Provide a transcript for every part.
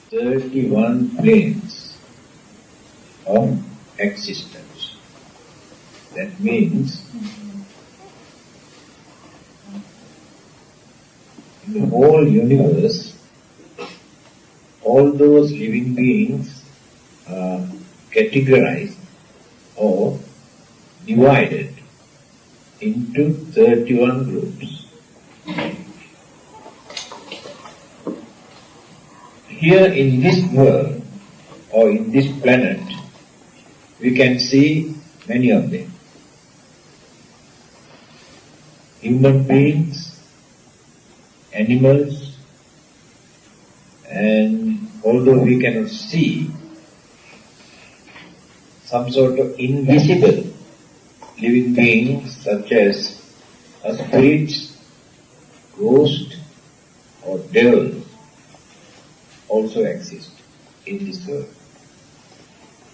31 planes of existence. That means in the whole universe, all those living beings are categorized or divided into 31 groups. Here in this world or in this planet, we can see many of them. Human beings, animals, and although we cannot see, some sort of invisible living beings such as spirits, ghosts, or devils also exist in this world.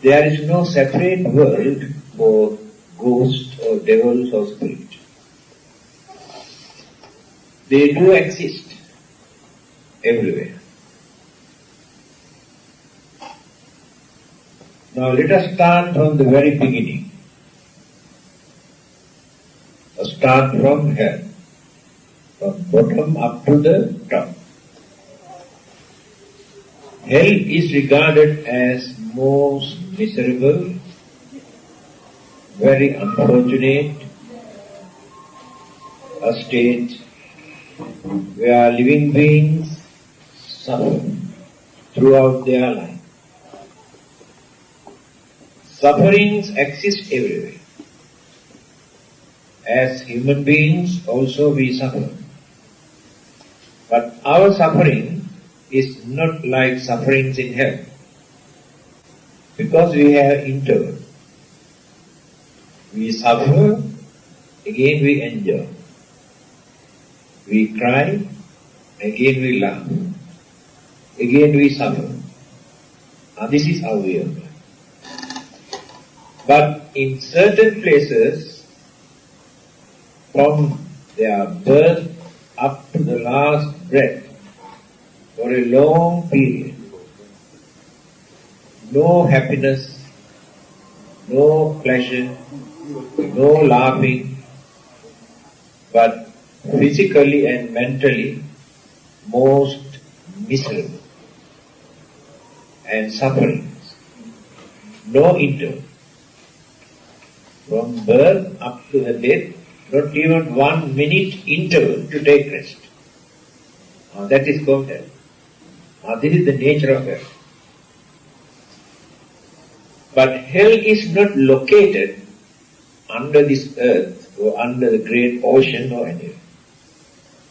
There is no separate world for ghosts or devils or spirits. They do exist everywhere. Now let us start from the very beginning. Start from hell, from bottom up to the top. Hell is regarded as most miserable, very unfortunate, a state where living beings suffer throughout their life. Sufferings exist everywhere. As human beings also we suffer. But our suffering is not like sufferings in hell. Because we have interval. We suffer, again we enjoy. We cry, again we laugh. Again we suffer. This is our way of life. But in certain places, from their birth up to the last breath, for a long period, no happiness, no pleasure, no laughing, but physically and mentally most miserable and sufferings. No interval. From birth up to the death, not even 1 minute interval to take rest. That is called hell. This is the nature of hell. But hell is not located under this earth or under the great ocean or anywhere.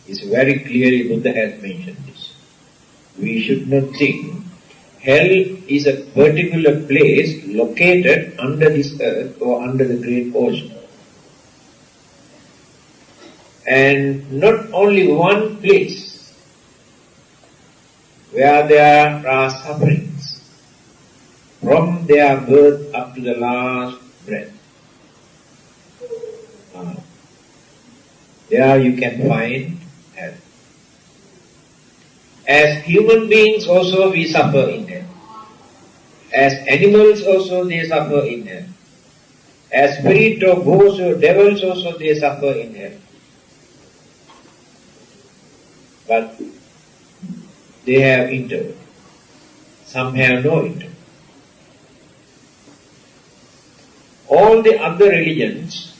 It's very clearly Buddha has mentioned this. We should not think hell is a particular place located under this earth or under the great ocean. And not only one place where there are sufferings from their birth up to the last breath. There you can find hell. As human beings also we suffer in hell. As animals also they suffer in hell. As spirit or ghosts or devils also they suffer in hell. But they have interval. Some have no interval. All the other religions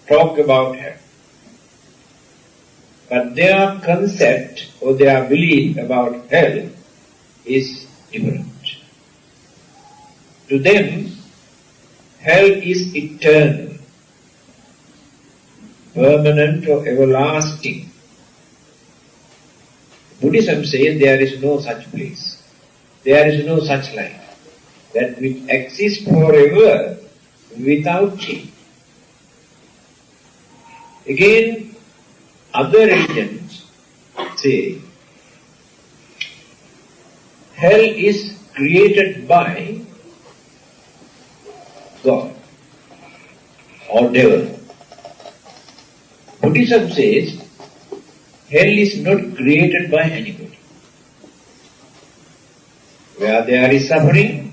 talk about hell. But their concept or their belief about hell is different. To them, hell is eternal, permanent or everlasting. Buddhism says there is no such place. There is no such life that will exist forever without change. Again, other religions say hell is created by God or devil. Buddhism says hell is not created by anybody. Where there is suffering,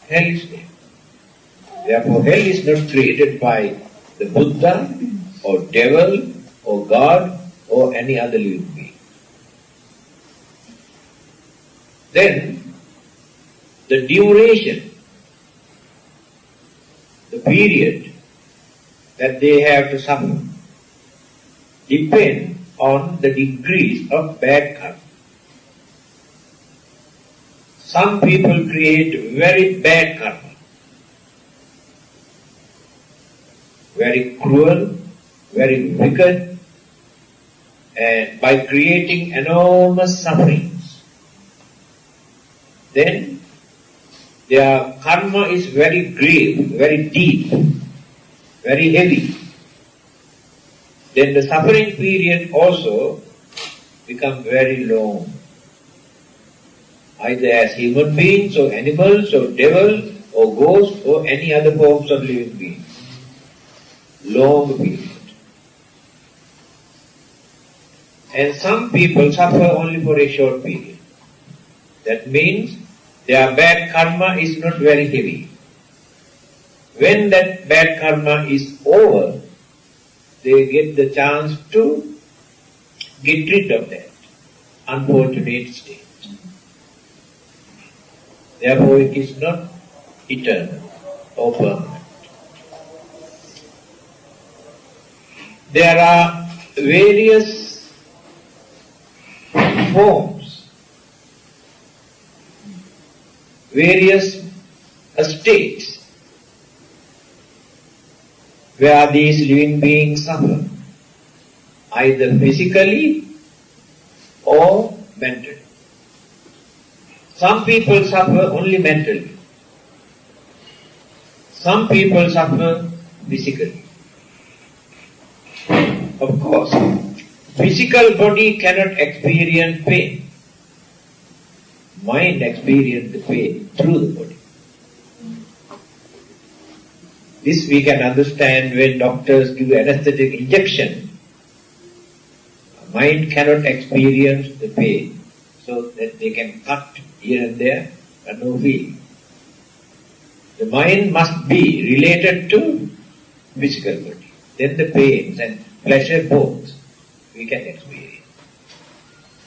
hell is there. Therefore, hell is not created by the Buddha or devil or God or any other living being. Then, the duration, the period that they have to suffer, depend on the degrees of bad karma. Some people create very bad karma, very cruel, very wicked, and by creating enormous sufferings. Then their karma is very grave, very deep, very heavy. Then the suffering period also becomes very long. Either as human beings or animals or devil or ghosts or any other forms of living beings. Long period. And some people suffer only for a short period. That means their bad karma is not very heavy. When that bad karma is over, they get the chance to get rid of that unfortunate state. Therefore, it is not eternal or permanent. There are various forms, various states where these living beings suffer, either physically or mentally. Some people suffer only mentally. Some people suffer physically. Of course, physical body cannot experience pain. Mind experiences the pain through the body. This we can understand when doctors give anesthetic injection. Mind cannot experience the pain, so that they can cut here and there and no feeling. The mind must be related to physical body. Then the pains and pleasure both we can experience.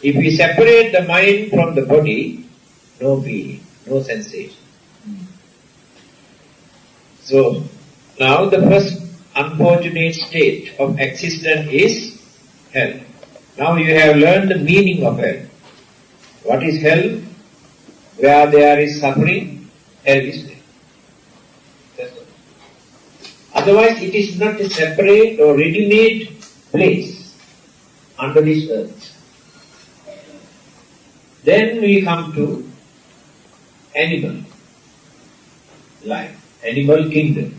If we separate the mind from the body, no feeling, no sensation. So, now the first unfortunate state of existence is hell. Now you have learned the meaning of hell. What is hell? Where there is suffering, hell is there. That's all. Otherwise it is not a separate or ready-made place under this earth. Then we come to animal life, animal kingdom.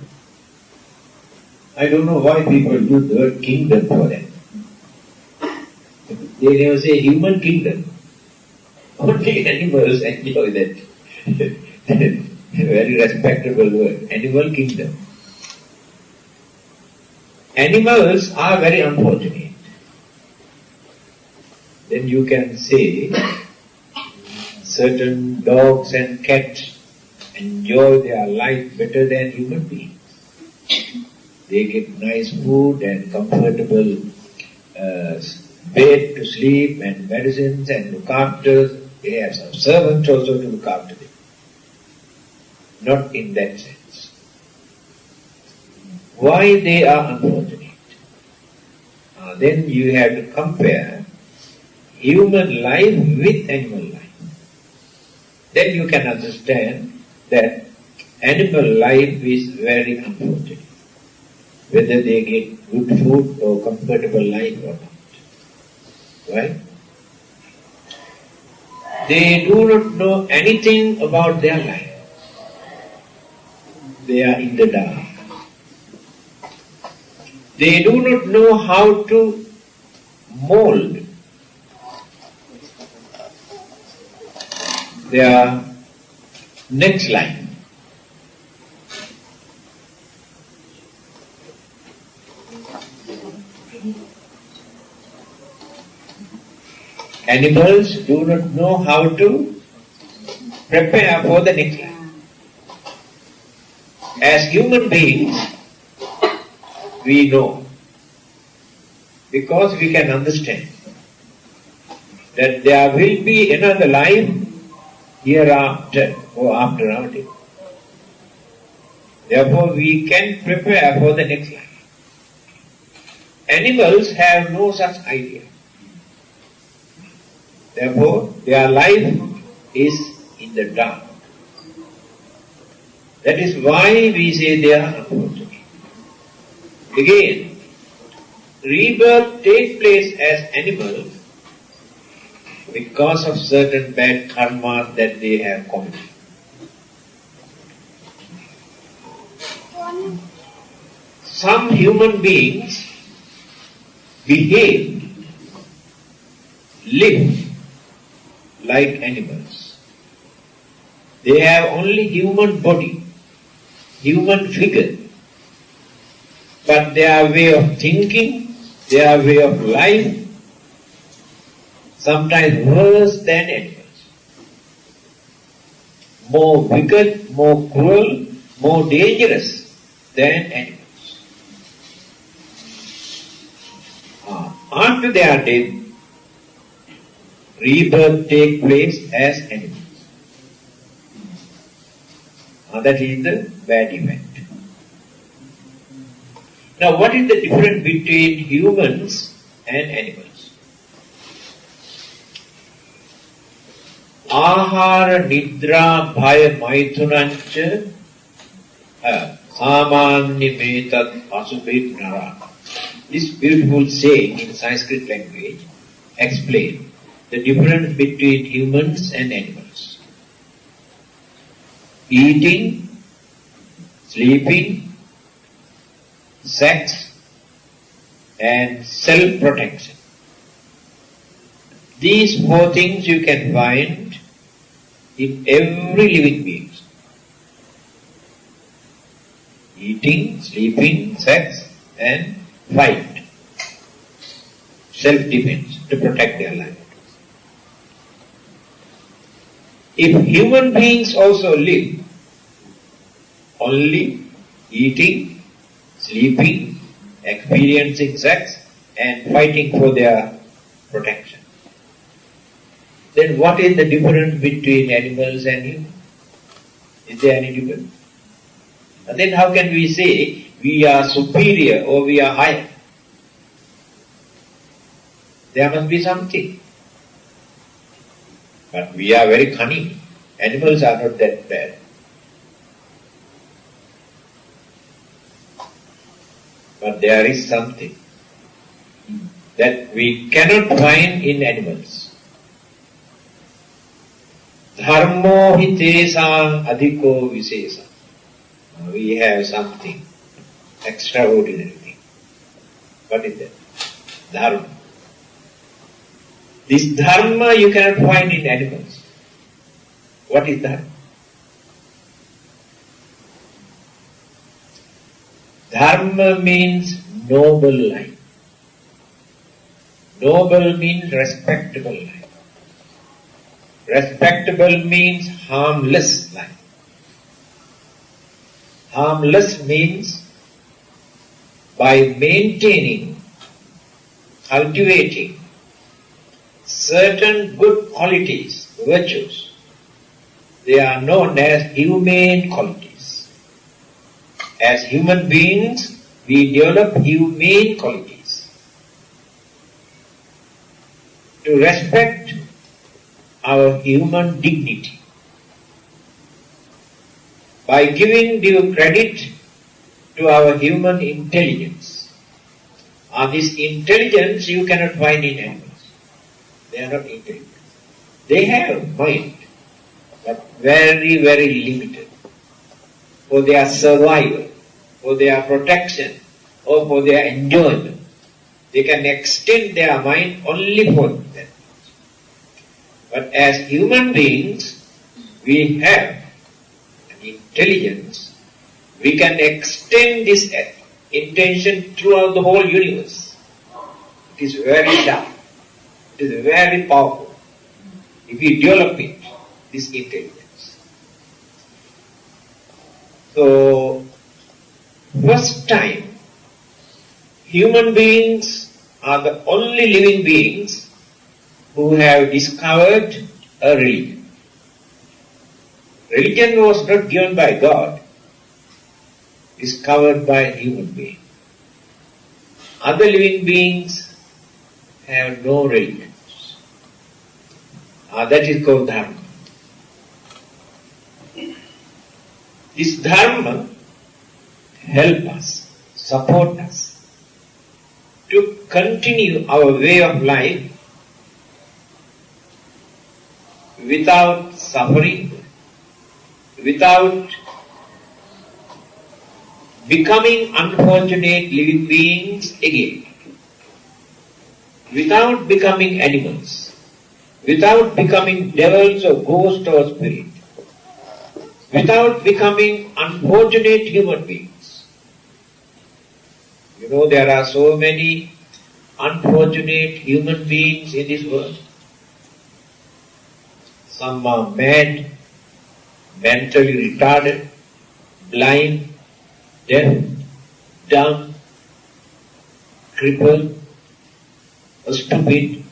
I don't know why people use the word kingdom for that. They never say human kingdom. Only animals enjoy that. Very respectable word. Animal kingdom. Animals are very unfortunate. Then you can say certain dogs and cats enjoy their life better than human beings. They get nice food and comfortable bed to sleep and medicines and look after. They have some servants also to look after them. Not in that sense. Why they are unfortunate? Then you have to compare human life with animal life. Then you can understand that animal life is very unfortunate. Whether they get good food or comfortable life or not. Right? They do not know anything about their life. They are in the dark. They do not know how to mold their next life. Animals do not know how to prepare for the next life. As human beings, we know, because we can understand that there will be another life hereafter or after our death. Therefore, we can prepare for the next life. Animals have no such idea. Therefore, their life is in the dark. That is why we say they are unfortunate. Again, rebirth takes place as animals because of certain bad karma that they have committed. Some human beings behave, live like animals. They have only human body, human figure, but their way of thinking, their way of life, sometimes worse than animals. More wicked, more cruel, more dangerous than animals. After their death, rebirth takes place as animals. That is the bad event. Now, what is the difference between humans and animals? Ahara nidra bhaya maithunancha samanya metat asubhet nara. This beautiful saying in Sanskrit language explains the difference between humans and animals. Eating, sleeping, sex, and self-protection. These four things you can find in every living being. Eating, sleeping, sex, and fight. Self-defense to protect their life. If human beings also live only eating, sleeping, experiencing sex, and fighting for their protection, then what is the difference between animals and humans? Is there any difference? And then how can we say we are superior or we are higher? There must be something. But we are very cunning. Animals are not that bad. But there is something that we cannot find in animals. Dharmo hi tesang adhiko visesa. We have something extraordinary. What is that? Dharma. This dharma you cannot find in animals. What is dharma? Dharma means noble life. Noble means respectable life. Respectable means harmless life. Harmless means by maintaining, cultivating certain good qualities, virtues. They are known as humane qualities. As human beings, we develop humane qualities. To respect our human dignity. By giving due credit to our human intelligence. This intelligence you cannot find in animals. They are not intelligent. They have mind, but very, very limited. For their survival, for their protection, or for their enjoyment. They can extend their mind only for that. But as human beings, we have intelligence. We can extend this intention throughout the whole universe. It is very dark. It is very powerful. If we develop it, this intelligence. So, first time, human beings are the only living beings who have discovered a religion. Religion was not given by God, discovered by human beings. Other living beings have no religions. That is called Dhamma. This Dhamma help us, support us to continue our way of life without suffering, without becoming unfortunate living beings again, without becoming animals, without becoming devils or ghosts or spirits, without becoming unfortunate human beings. You know, there are so many unfortunate human beings in this world. Some are mad, mentally retarded, blind, deaf, dumb, crippled, or stupid.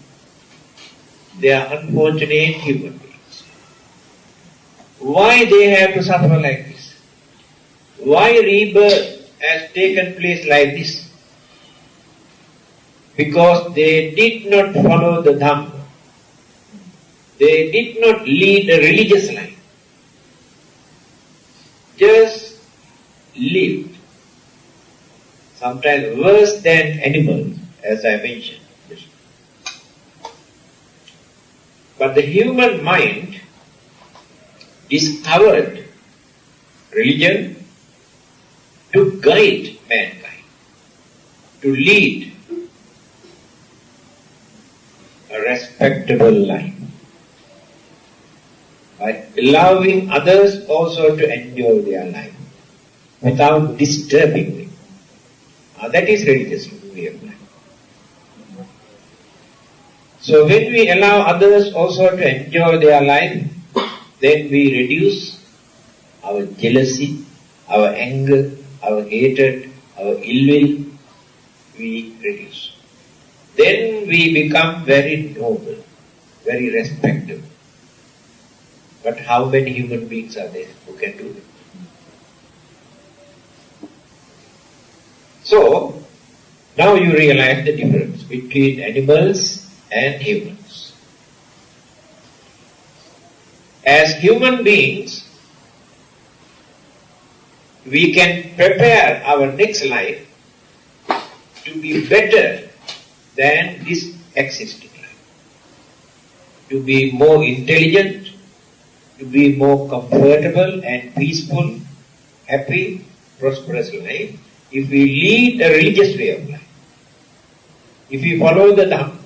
They are unfortunate human beings. Why they have to suffer like this? Why rebirth has taken place like this? Because they did not follow the Dhamma. They did not lead a religious life. Just lived. Sometimes worse than animals, as I mentioned. But the human mind discovered religion to guide mankind, to lead a respectable life, by allowing others also to enjoy their life without disturbing them. That is religious way of life. So when we allow others also to enjoy their life, then we reduce our jealousy, our anger, our hatred, our ill will, we reduce. Then we become very noble, very respectable. But how many human beings are there who can do it? So, now you realize the difference between animals and humans. As human beings, we can prepare our next life to be better than this existing life. To be more intelligent, to be more comfortable and peaceful, happy, prosperous life, if we lead a religious way of life, if we follow the Dhamma.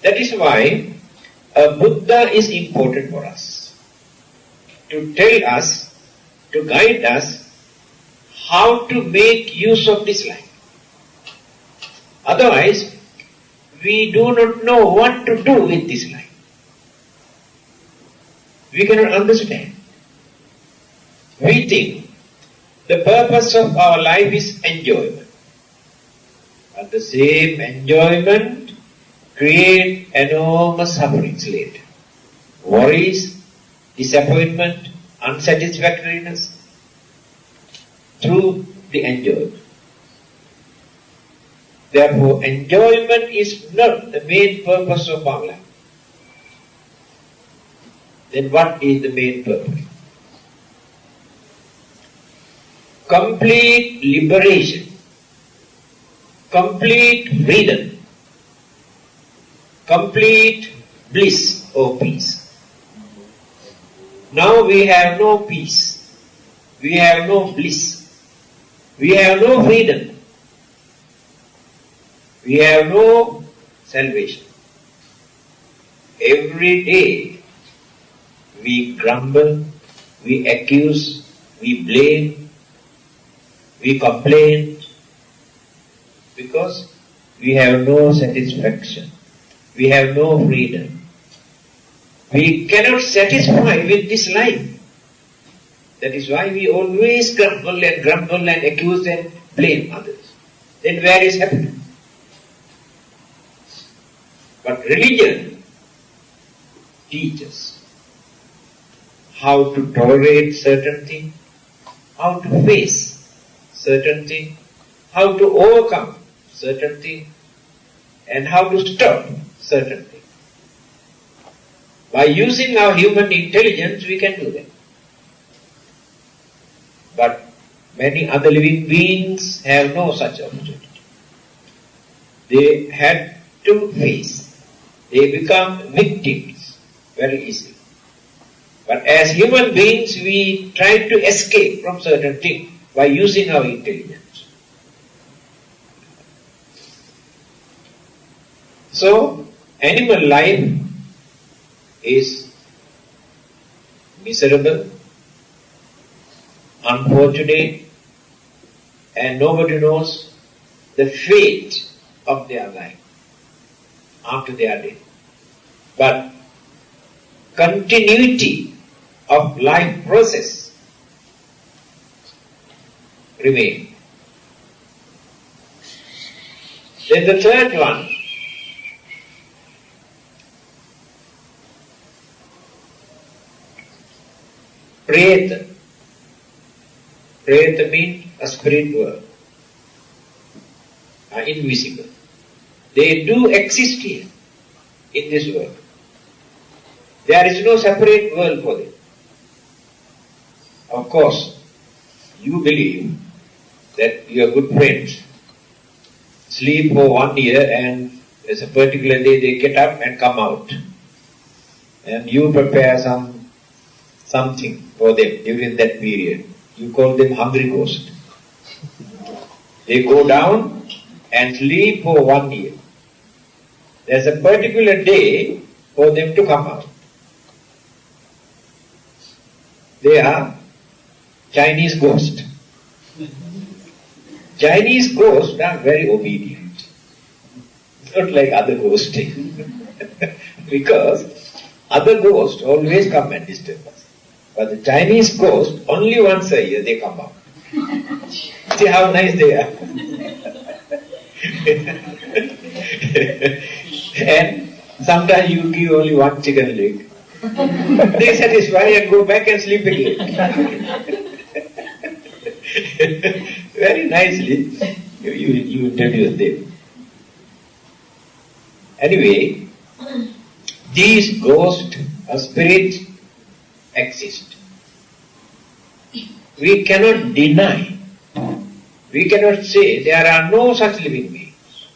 That is why a Buddha is important for us, to tell us, to guide us how to make use of this life. Otherwise, we do not know what to do with this life. We cannot understand. We think the purpose of our life is enjoyment. But the same enjoyment creates enormous sufferings later. Worries, disappointment, unsatisfactoriness through the enjoyment. Therefore, enjoyment is not the main purpose of our life. Then what is the main purpose? Complete liberation, complete freedom, complete bliss or peace. Now we have no peace, we have no bliss, we have no freedom, we have no salvation. Every day we grumble, we accuse, we blame, we complain, because we have no satisfaction, we have no freedom. We cannot satisfy with this life. That is why we always grumble and accuse and blame others. Then where is happiness? But religion teaches how to tolerate certain things, how to face certain things, how to overcome certain things, and how to stop certain things. By using our human intelligence, we can do that. But many other living beings have no such opportunity. They had to face. They become victims very easily. But as human beings, we try to escape from certain things by using our intelligence. So, animal life is miserable, unfortunate, and nobody knows the fate of their life after they are dead. But continuity of life process remains. Then the third one, Preta. Preta means a spirit world, are invisible. They do exist here in this world. There is no separate world for them. Of course, you believe that your good friends sleep for 1 year and there's a particular day they get up and come out. And you prepare something for them during that period. You call them hungry ghosts. They go down and sleep for 1 year. There's a particular day for them to come out. They are Chinese ghosts. Chinese ghosts are very obedient. Not like other ghosts. Because other ghosts always come and disturb us. But the Chinese ghosts, only once a year they come out. See how nice they are. And sometimes you give only one chicken leg. They satisfy and go back and sleep again. Very nicely you introduce them. Anyway, these ghosts or spirits exist. We cannot deny, we cannot say there are no such living beings.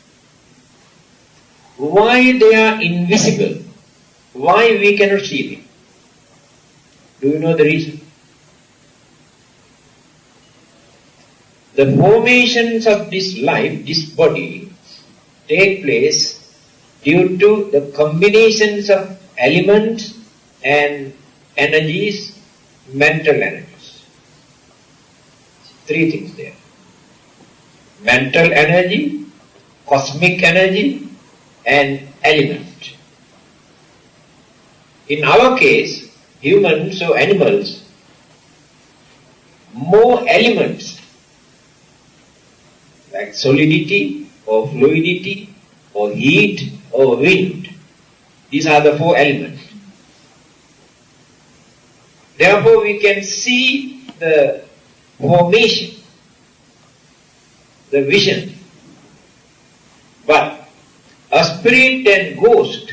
Why they are invisible? Why we cannot see them? Do you know the reason? The formations of this life, this body, take place due to the combinations of elements and energies, mental energies. Three things there. Mental energy, cosmic energy, and element. In our case, humans or animals, more elements like solidity or fluidity or heat or wind. These are the four elements. Therefore, we can see the formation, the vision. But a spirit and ghost,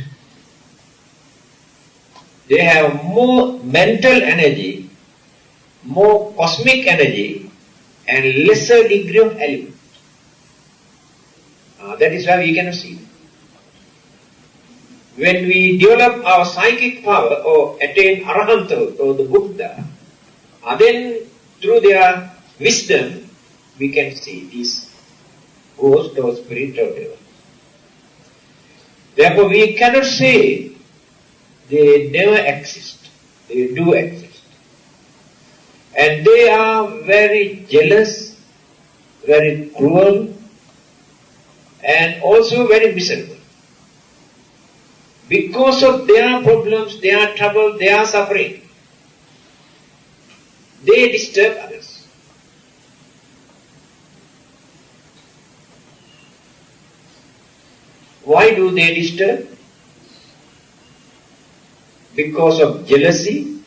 they have more mental energy, more cosmic energy, and lesser degree of element. That is why we cannot see them. When we develop our psychic power or attain Arahanthood or the Buddha, then through their wisdom we can see these ghosts or spirit or whatever. Therefore we cannot say they never exist. They do exist. And they are very jealous, very cruel, and also very miserable. Because of their problems, their trouble, their suffering, they disturb others. Why do they disturb? Because of jealousy,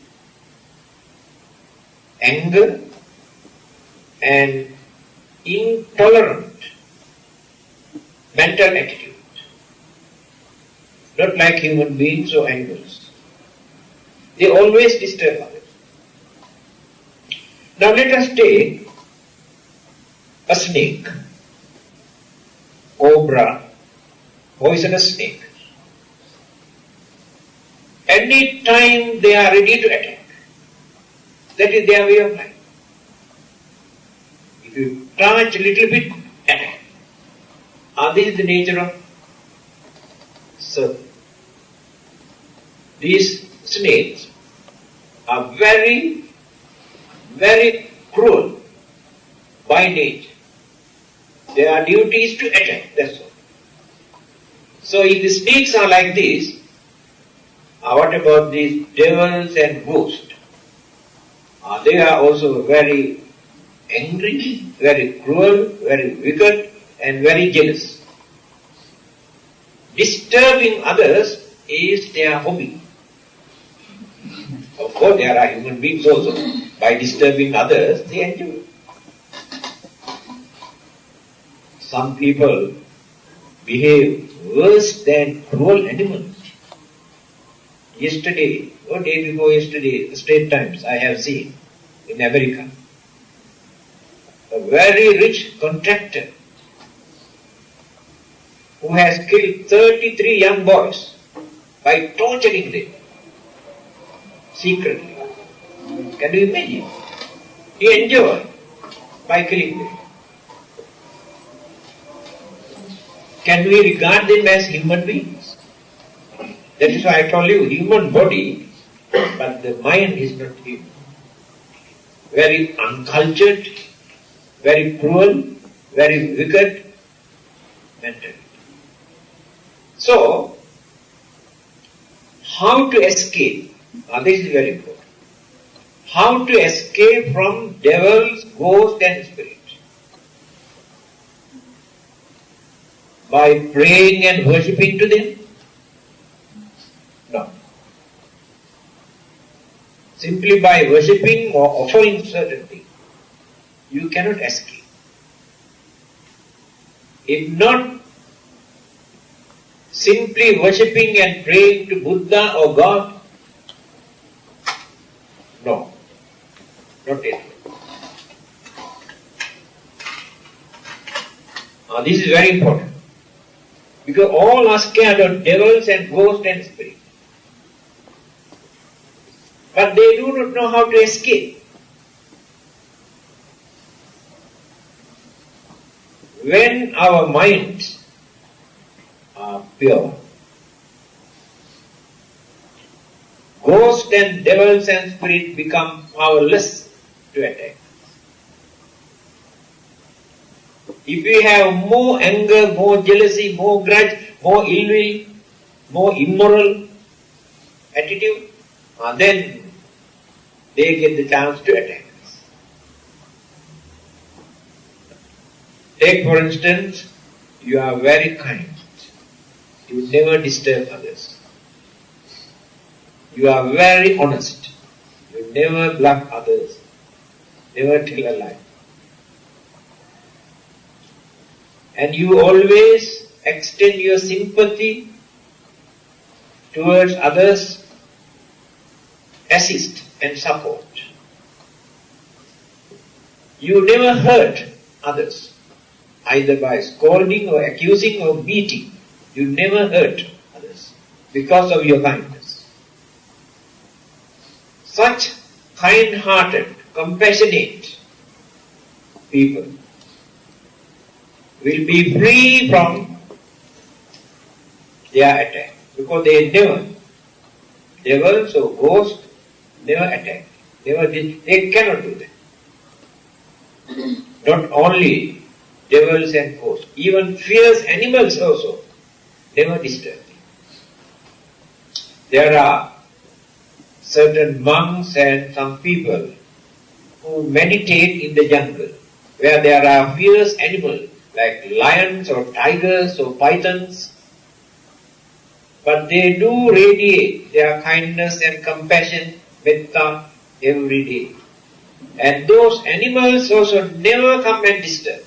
anger, and intolerant mental attitude. Not like human beings or animals. They always disturb others. Now let us take a snake, Cobra, poisonous snake. Any time they are ready to attack. That is their way of life. If you touch a little bit, attack. This is the nature of serpent. These snakes are very, very cruel by nature. Their duty is to attack, that's all. So if the snakes are like this, what about these devils and ghosts? They are also very angry, very cruel, very wicked, and very jealous. Disturbing others is their hobby. Of course, there are human beings also. By disturbing others, they enjoy. Some people behave worse than cruel animals. Yesterday, or day before yesterday, State Times, I have seen in America, a very rich contractor who has killed 33 young boys by torturing them secretly. Can you imagine? He enjoyed by killing them. Can we regard them as human beings? That is why I told you, human body, but the mind is not human. Very uncultured, very cruel, very wicked mentality. So, how to escape? This is very important. How to escape from devils, ghosts and spirits? By praying and worshipping to them? No. Simply by worshipping or offering certain things, you cannot escape. If not simply worshipping and praying to Buddha or God, no, not it. This is very important. Because all are scared of devils and ghosts and spirits. But they do not know how to escape. When our minds are pure, ghosts and devils and spirits become powerless to attack. If we have more anger, more jealousy, more grudge, more ill will, more immoral attitude, then they get the chance to attack us. Take for instance, you are very kind. You never disturb others. You are very honest. You never bluff others. Never tell a lie. And you always extend your sympathy towards others, assist and support. You never hurt others, either by scolding or accusing or beating. You never hurt others because of your kindness. Such kind-hearted, compassionate people will be free from their attack, because they never, devils or ghosts never attack. They cannot do that. Not only devils and ghosts, even fierce animals also never disturb. There are certain monks and some people who meditate in the jungle, where there are fierce animals like lions or tigers or pythons, but they do radiate their kindness and compassion, metta, every day. And those animals also never come and disturb,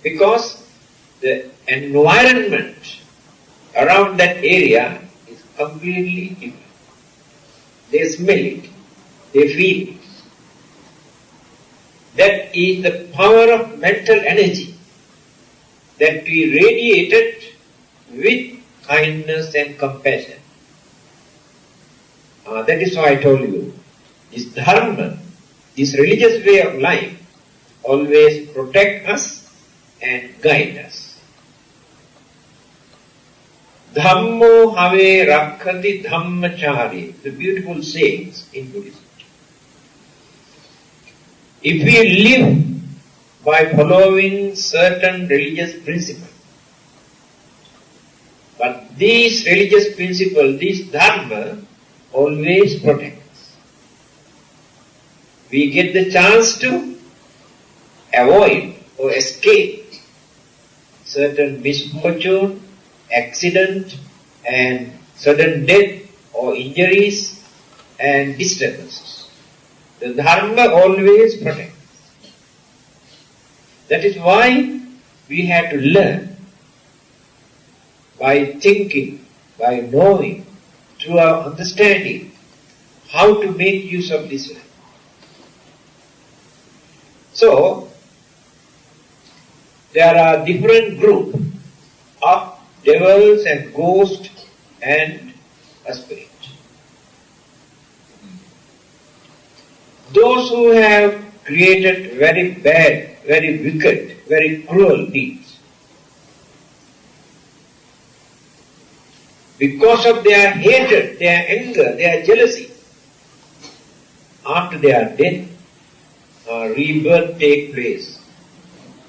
because the environment around that area is completely different. They smell it, they feel it. That is the power of mental energy that we radiated with kindness and compassion. That is why I told you, this dharma, this religious way of life, always protect us and guide us. Dhammo have rakhati dhammachari, the beautiful sayings in Buddhism. If we live by following certain religious principles, but these religious principles, this dharma, always protect us. We get the chance to avoid or escape certain misfortune, accident, and sudden death or injuries and disturbances. The dharma always protects us. That is why we have to learn by thinking, by knowing, through our understanding, how to make use of this life. So, there are different groups of devils and ghosts and a spirit. Those who have created very bad, very wicked, very cruel deeds, because of their hatred, their anger, their jealousy, after their death, rebirth take place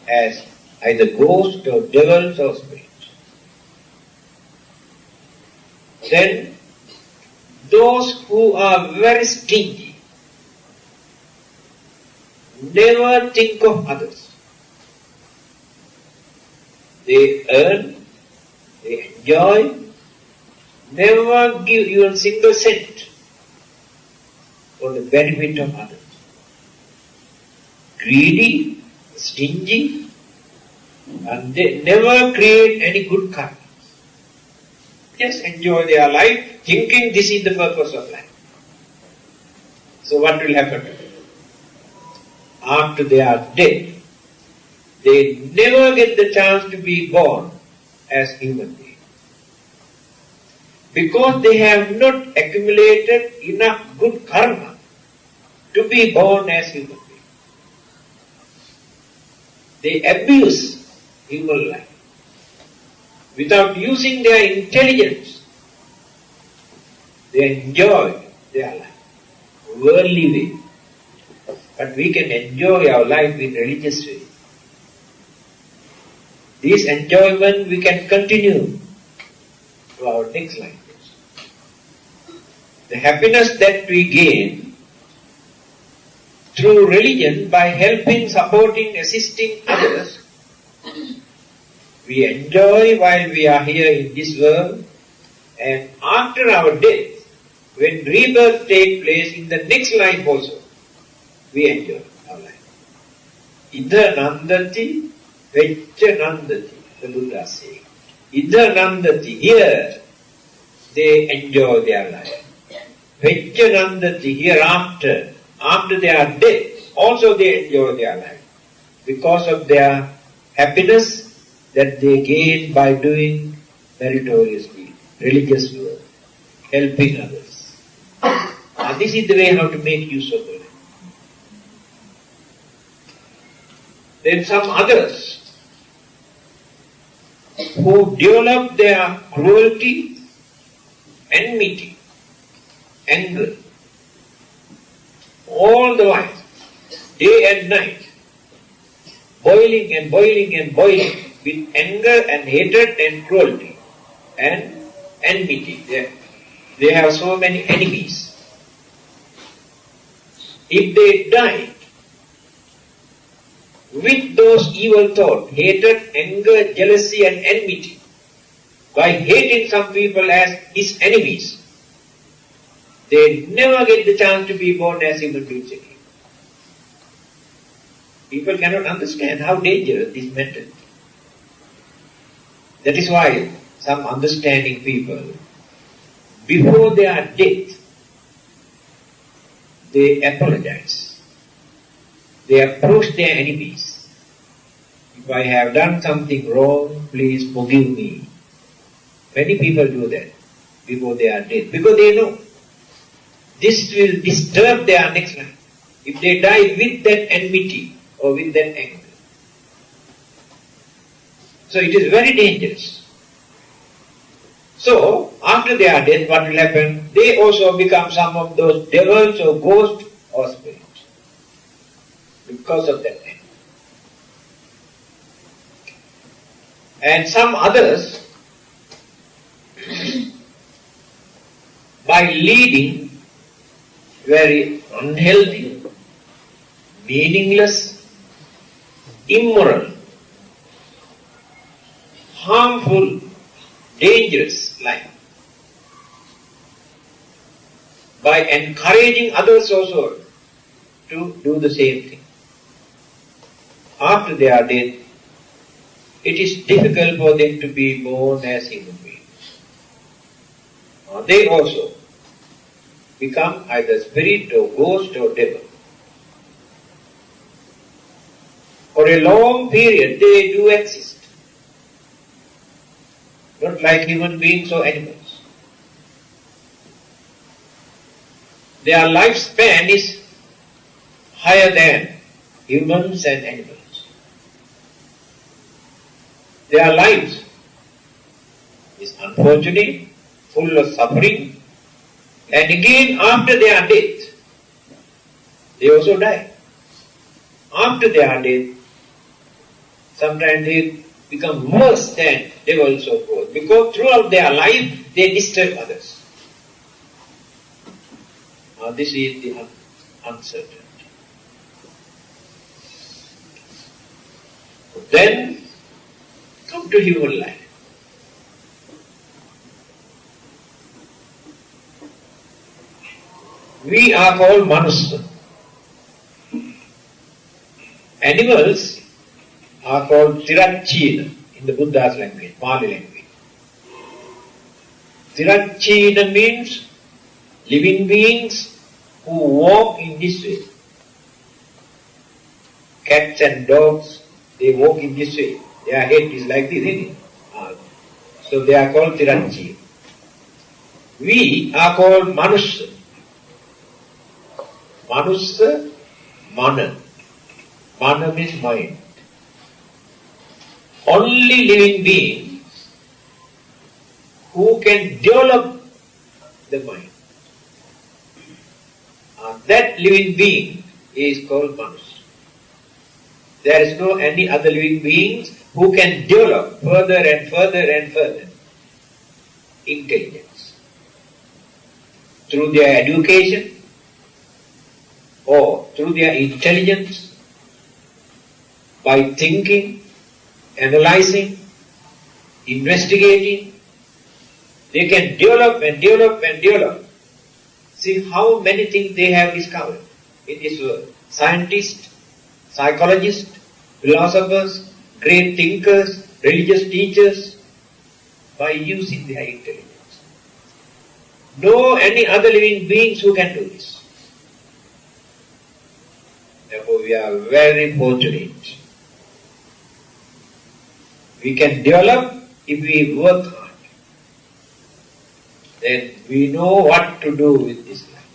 as either ghosts or devils or spirits. Then, those who are very stingy, never think of others. They earn, they enjoy, never give even a single cent for the benefit of others. Greedy, stingy, and they never create any good karma. Just enjoy their life, thinking this is the purpose of life. So what will happen? After they are dead, they never get the chance to be born as human beings. Because they have not accumulated enough good karma to be born as human beings. They abuse human life without using their intelligence. They enjoy their life, worldly way. But we can enjoy our life in religious way. This enjoyment we can continue to our next life. The happiness that we gain through religion by helping, supporting, assisting others, we enjoy while we are here in this world, and after our death, when rebirth takes place in the next life also, we enjoy our life. Idha nandati, veccha nandati, the Buddha says. Idha nandati, here they enjoy their life. Veccha nandati, hereafter, after their death, also they enjoy their life. Because of their happiness that they gain by doing meritoriously, religious work, helping others. And this is the way how to make use of it. Then some others who develop their cruelty, enmity, anger, all the while, day and night, boiling and boiling and boiling with anger and hatred and cruelty and enmity. They have so many enemies. If they die with those evil thoughts, hatred, anger, jealousy and enmity, by hating some people as his enemies, they never get the chance to be born as human beings again. People cannot understand how dangerous this mentality. That is why some understanding people, before their death, they apologize. They approach their enemies. If I have done something wrong, please forgive me. Many people do that before they are dead, because they know this will disturb their next life. If they die with that enmity or with that anger. So it is very dangerous. So, after their death, what will happen? They also become some of those devils or ghosts or spirits. Because of that anger. And some others, by leading very unhealthy, meaningless, immoral, harmful, dangerous life, by encouraging others also to do the same thing. After they are dead, it is difficult for them to be born as human beings. They also become either spirit or ghost or devil. For a long period they do exist, not like human beings or animals. Their lifespan is higher than humans and animals. Their lives is unfortunate, full of suffering, and again after their death, they also die. After their death, sometimes they become worse than devils or ghosts, because throughout their life they disturb others. This is the uncertainty. Then come to human life. We are called Manusa. Animals are called Tirachina in the Buddha's language, Pali language. Tirachina means living beings who walk in this way. Cats and dogs, they walk in this way. Their head is like this, isn't it? So they are called Tirachina. We are called Manusa. Manusa, Mana. Mana means mind. Only living beings who can develop the mind. That living being is called Manus. There is no any other living beings who can develop further and further and further intelligence through their education or through their intelligence, by thinking, analyzing, investigating. They can develop and develop and develop. See how many things they have discovered in this world. Scientists, psychologists, philosophers, great thinkers, religious teachers, by using their intelligence. No any other living beings who can do this. Therefore we are very fortunate. We can develop if we work hard. Then we know what to do with this life.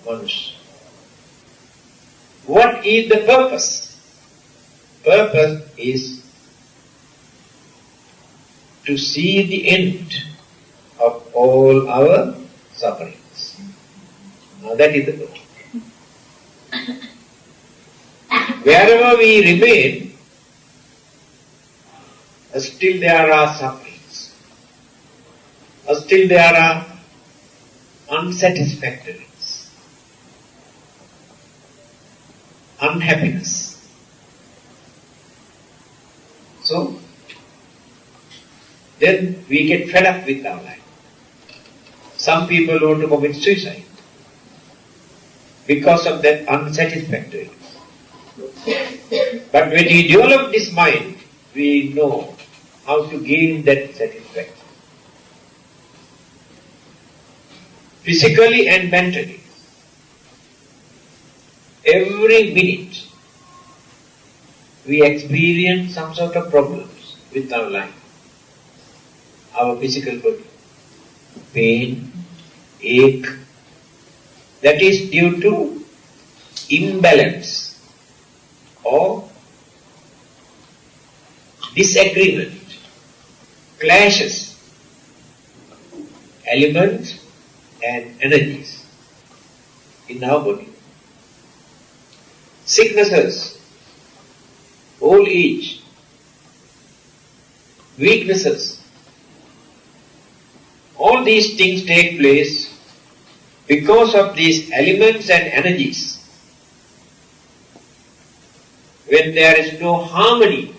Once. What is the purpose? Purpose is to see the end of all our sufferings. Now that is the purpose. Wherever we remain, still there are sufferings. Still there are unsatisfactories. unhappiness. So, then we get fed up with our life. Some people want to commit suicide because of that unsatisfactory. But when we develop this mind, we know how to gain that satisfaction. Physically and mentally. Every minute we experience some sort of problems with our life. Our physical body. Pain, ache. That is due to imbalance or disagreement, clashes, elements and energies in our body. Sicknesses, old age, weaknesses. All these things take place because of these elements and energies. When there is no harmony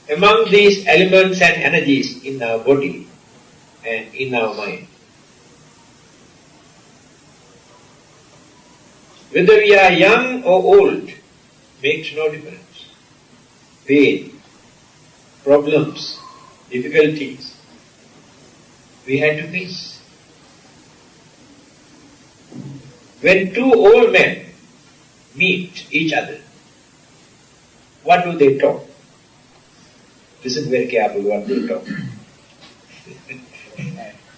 among these elements and energies in our body and in our mind. Whether we are young or old makes no difference. Pain, problems, difficulties, we had to face. When two old men meet each other, what do they talk? Listen very carefully what they talk.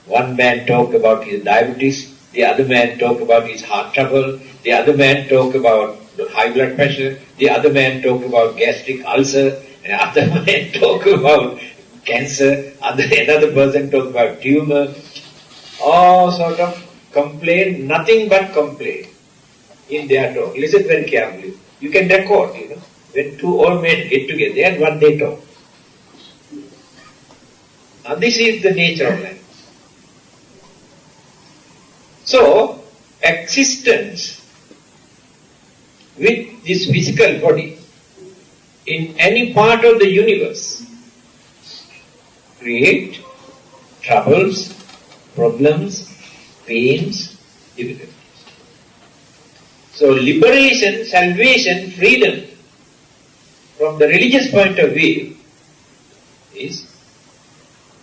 One man talk about his diabetes, the other man talk about his heart trouble, the other man talk about high blood pressure, the other man talk about gastric ulcer, and other man talk about cancer, another person talk about tumor. All sort of complain, nothing but complain in their talk. Listen very carefully. You can record, when two old men get together and what they talk. Now this is the nature of life. So, existence with this physical body in any part of the universe create troubles, problems, pains, difficulties. So liberation, salvation, freedom from the religious point of view is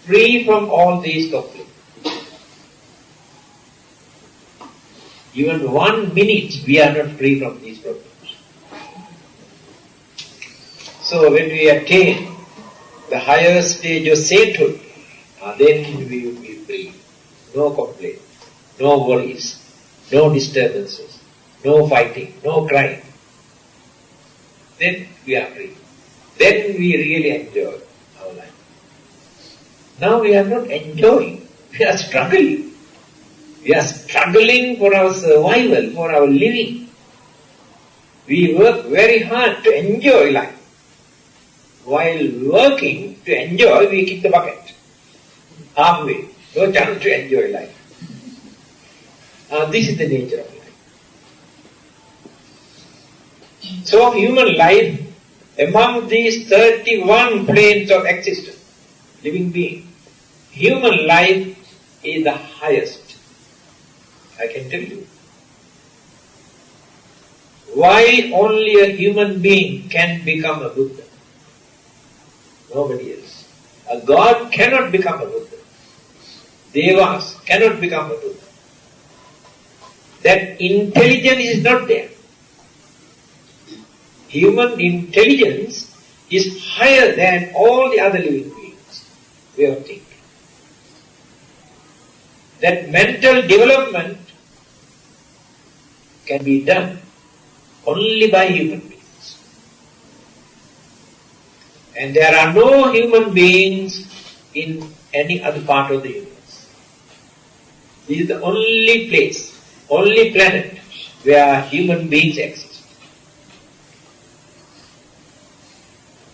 free from all these conflicts. Even 1 minute we are not free from these problems. So when we attain the higher stage of sainthood, then we will be free. No complaint, no worries, no disturbances, no fighting, no crying. Then we are free. Then we really enjoy our life. Now we are not enjoying, we are struggling. We are struggling for our survival, for our living. We work very hard to enjoy life. While working to enjoy, we kick the bucket. Halfway. No chance to enjoy life. This is the nature of life. So human life, among these 31 planes of existence, living being, human life is the highest. I can tell you. Why only a human being can become a Buddha? Nobody else. A God cannot become a Buddha. Devas cannot become a Buddha. That intelligence is not there. Human intelligence is higher than all the other living beings' way of thinking. That mental development can be done only by human beings. And there are no human beings in any other part of the universe. This is the only place, only planet where human beings exist.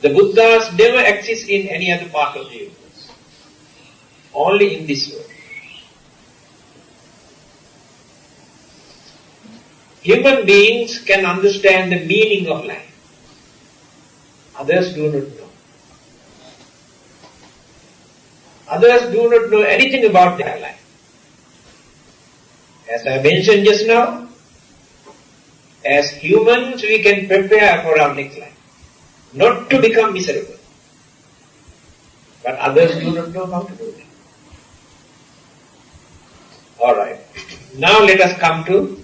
The Buddhas never exist in any other part of the universe. Only in this world. Human beings can understand the meaning of life. Others do not know. Others do not know anything about their life. As I mentioned just now, as humans we can prepare for our next life, not to become miserable. But others do not know how to do that. Alright, now let us come to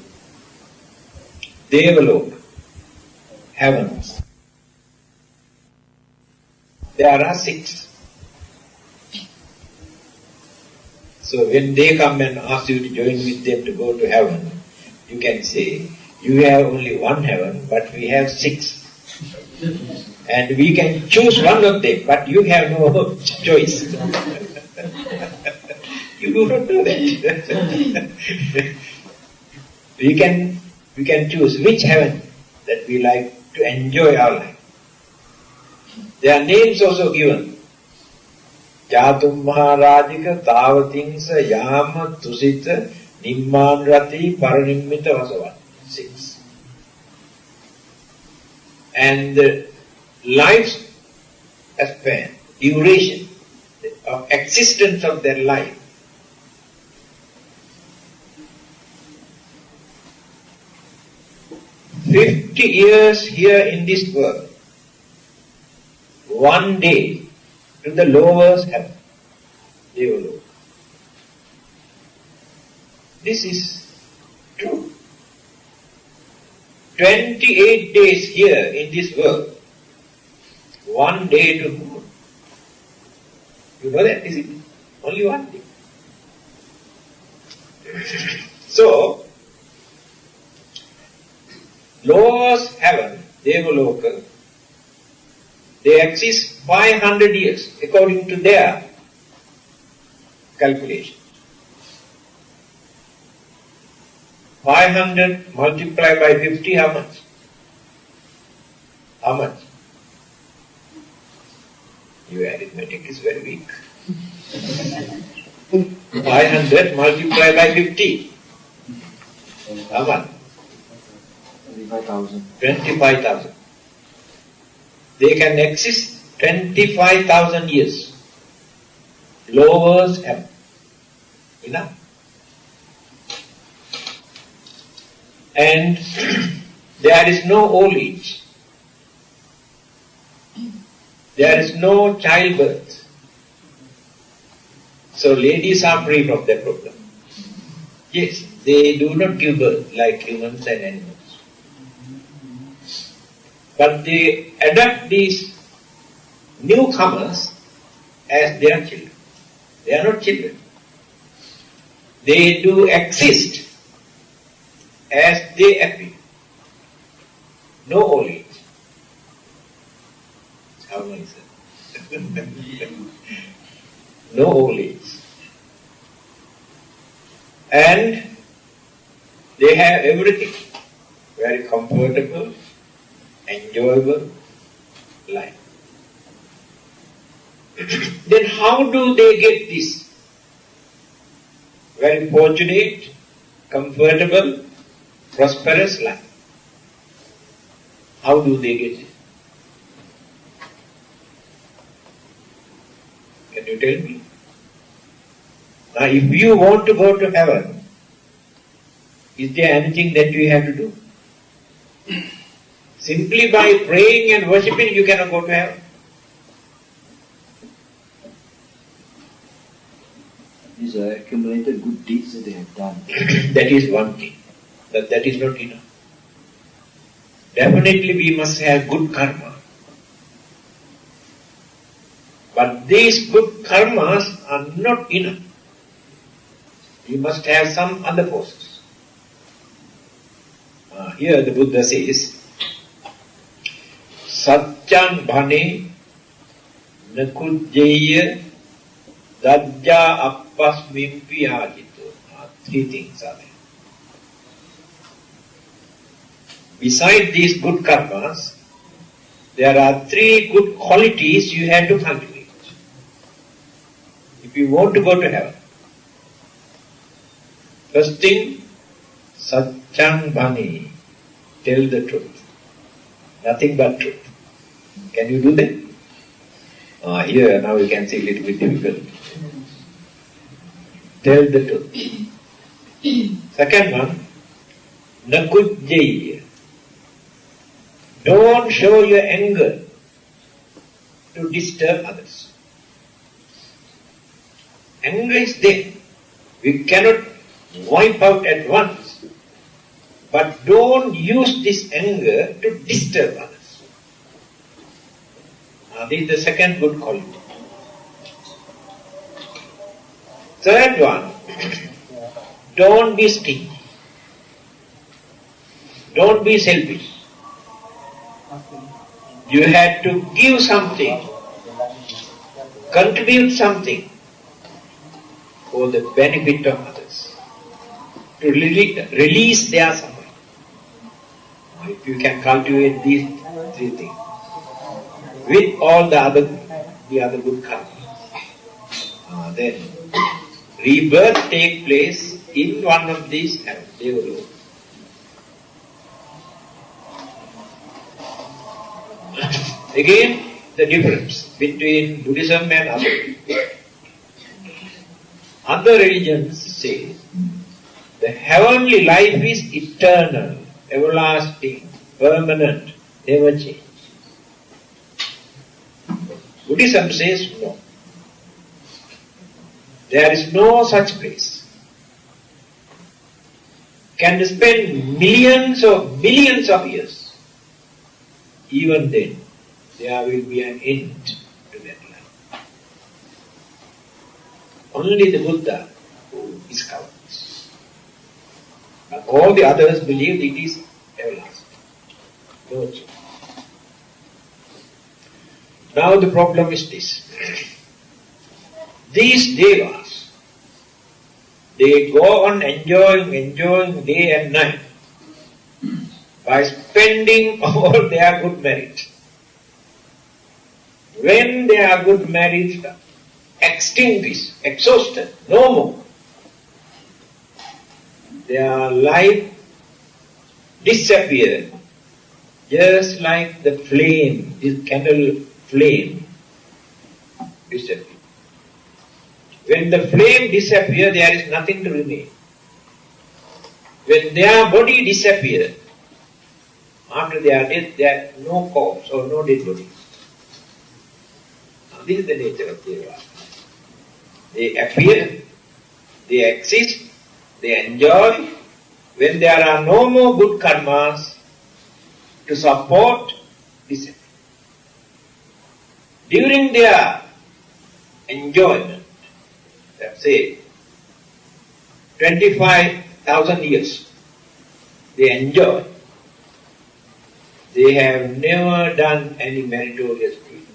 Devaloka, heavens. There are 6. So when they come and ask you to join with them to go to heaven, you can say, you have only one heaven, but we have 6. And we can choose one of them, but you have no choice. You do not do that. we can choose which heaven that we like to enjoy our life. There are names also given. Jatum Maharajika, Tavatingsa, Yama, Tusita, Nimman Rati, Paranimmita Vasavan. 6. And the life's span, duration of existence of their life, "50 years here in this world, 1 day to the lowest heaven, Devaloka." This is true. 28 days here in this world, 1 day to moon. You know that, is it? Only 1 day. So, lowest heaven, Devaloka, they exist 500 years according to their calculation. 500 multiplied by 50, how much? How much? Your arithmetic is very weak. 500 multiplied by 50. How much? 25,000. 25,000. They can exist 25,000 years. Lowers heaven. Enough. And there is no old age. There is no childbirth. So ladies are free from that problem. Yes, they do not give birth like humans and animals. But they adopt these newcomers as their children. They are not children. They do exist as they appear. No old age. How nice. No old age. And they have everything. Very comfortable, enjoyable life. Then how do they get this? Very fortunate, comfortable, prosperous life. How do they get it? Can you tell me? Now if you want to go to heaven, is there anything that you have to do? Simply by praying and worshipping you cannot go to heaven. These are accumulated good deeds that they have done. That is one thing. But that is not enough. Definitely we must have good karma. But these good karmas are not enough. You must have some other forces. Here the Buddha says, Satchan bhane nakujjaya dajja appasmimpi ajito. 3 things are there. Beside these good karmas, there are 3 good qualities you have to cultivate if you want to go to heaven. First thing, Satchang Bani, tell the truth. Nothing but truth. Can you do that? Here, now you can see a little bit difficult. Tell the truth. Second one, Nakujjaya. Don't show your anger to disturb others. Anger is there. We cannot wipe out at once. But don't use this anger to disturb others. This is the second good quality. Third one, don't be stingy. Don't be selfish. You had to give something, contribute something for the benefit of others, to release their suffering. If you can cultivate these three things, with all the other good karma, then rebirth take place in one of these heavens. Again, the difference between Buddhism and other religions. Other religions say the heavenly life is eternal, everlasting, permanent, never change. Buddhism says no. There is no such place. Can spend millions of billions of years. Even then, there will be an end to that life. Only the Buddha who discovered this. But all the others believe it is everlasting. No change. Now the problem is this. These devas, they go on enjoying day and night by spending all their good merit. When their good merit extinguished, exhausted, no more, their life disappeared, just like the flame, this candle flame disappeared. When the flame disappears, there is nothing to remain. When their body disappears, after their death, there is no corpse or no dead body. Now, this is the nature of Deva. They appear, they exist, they enjoy. When there are no more good karmas to support, disappear. During their enjoyment, let's say 25,000 years, they enjoy. They have never done any meritorious deed.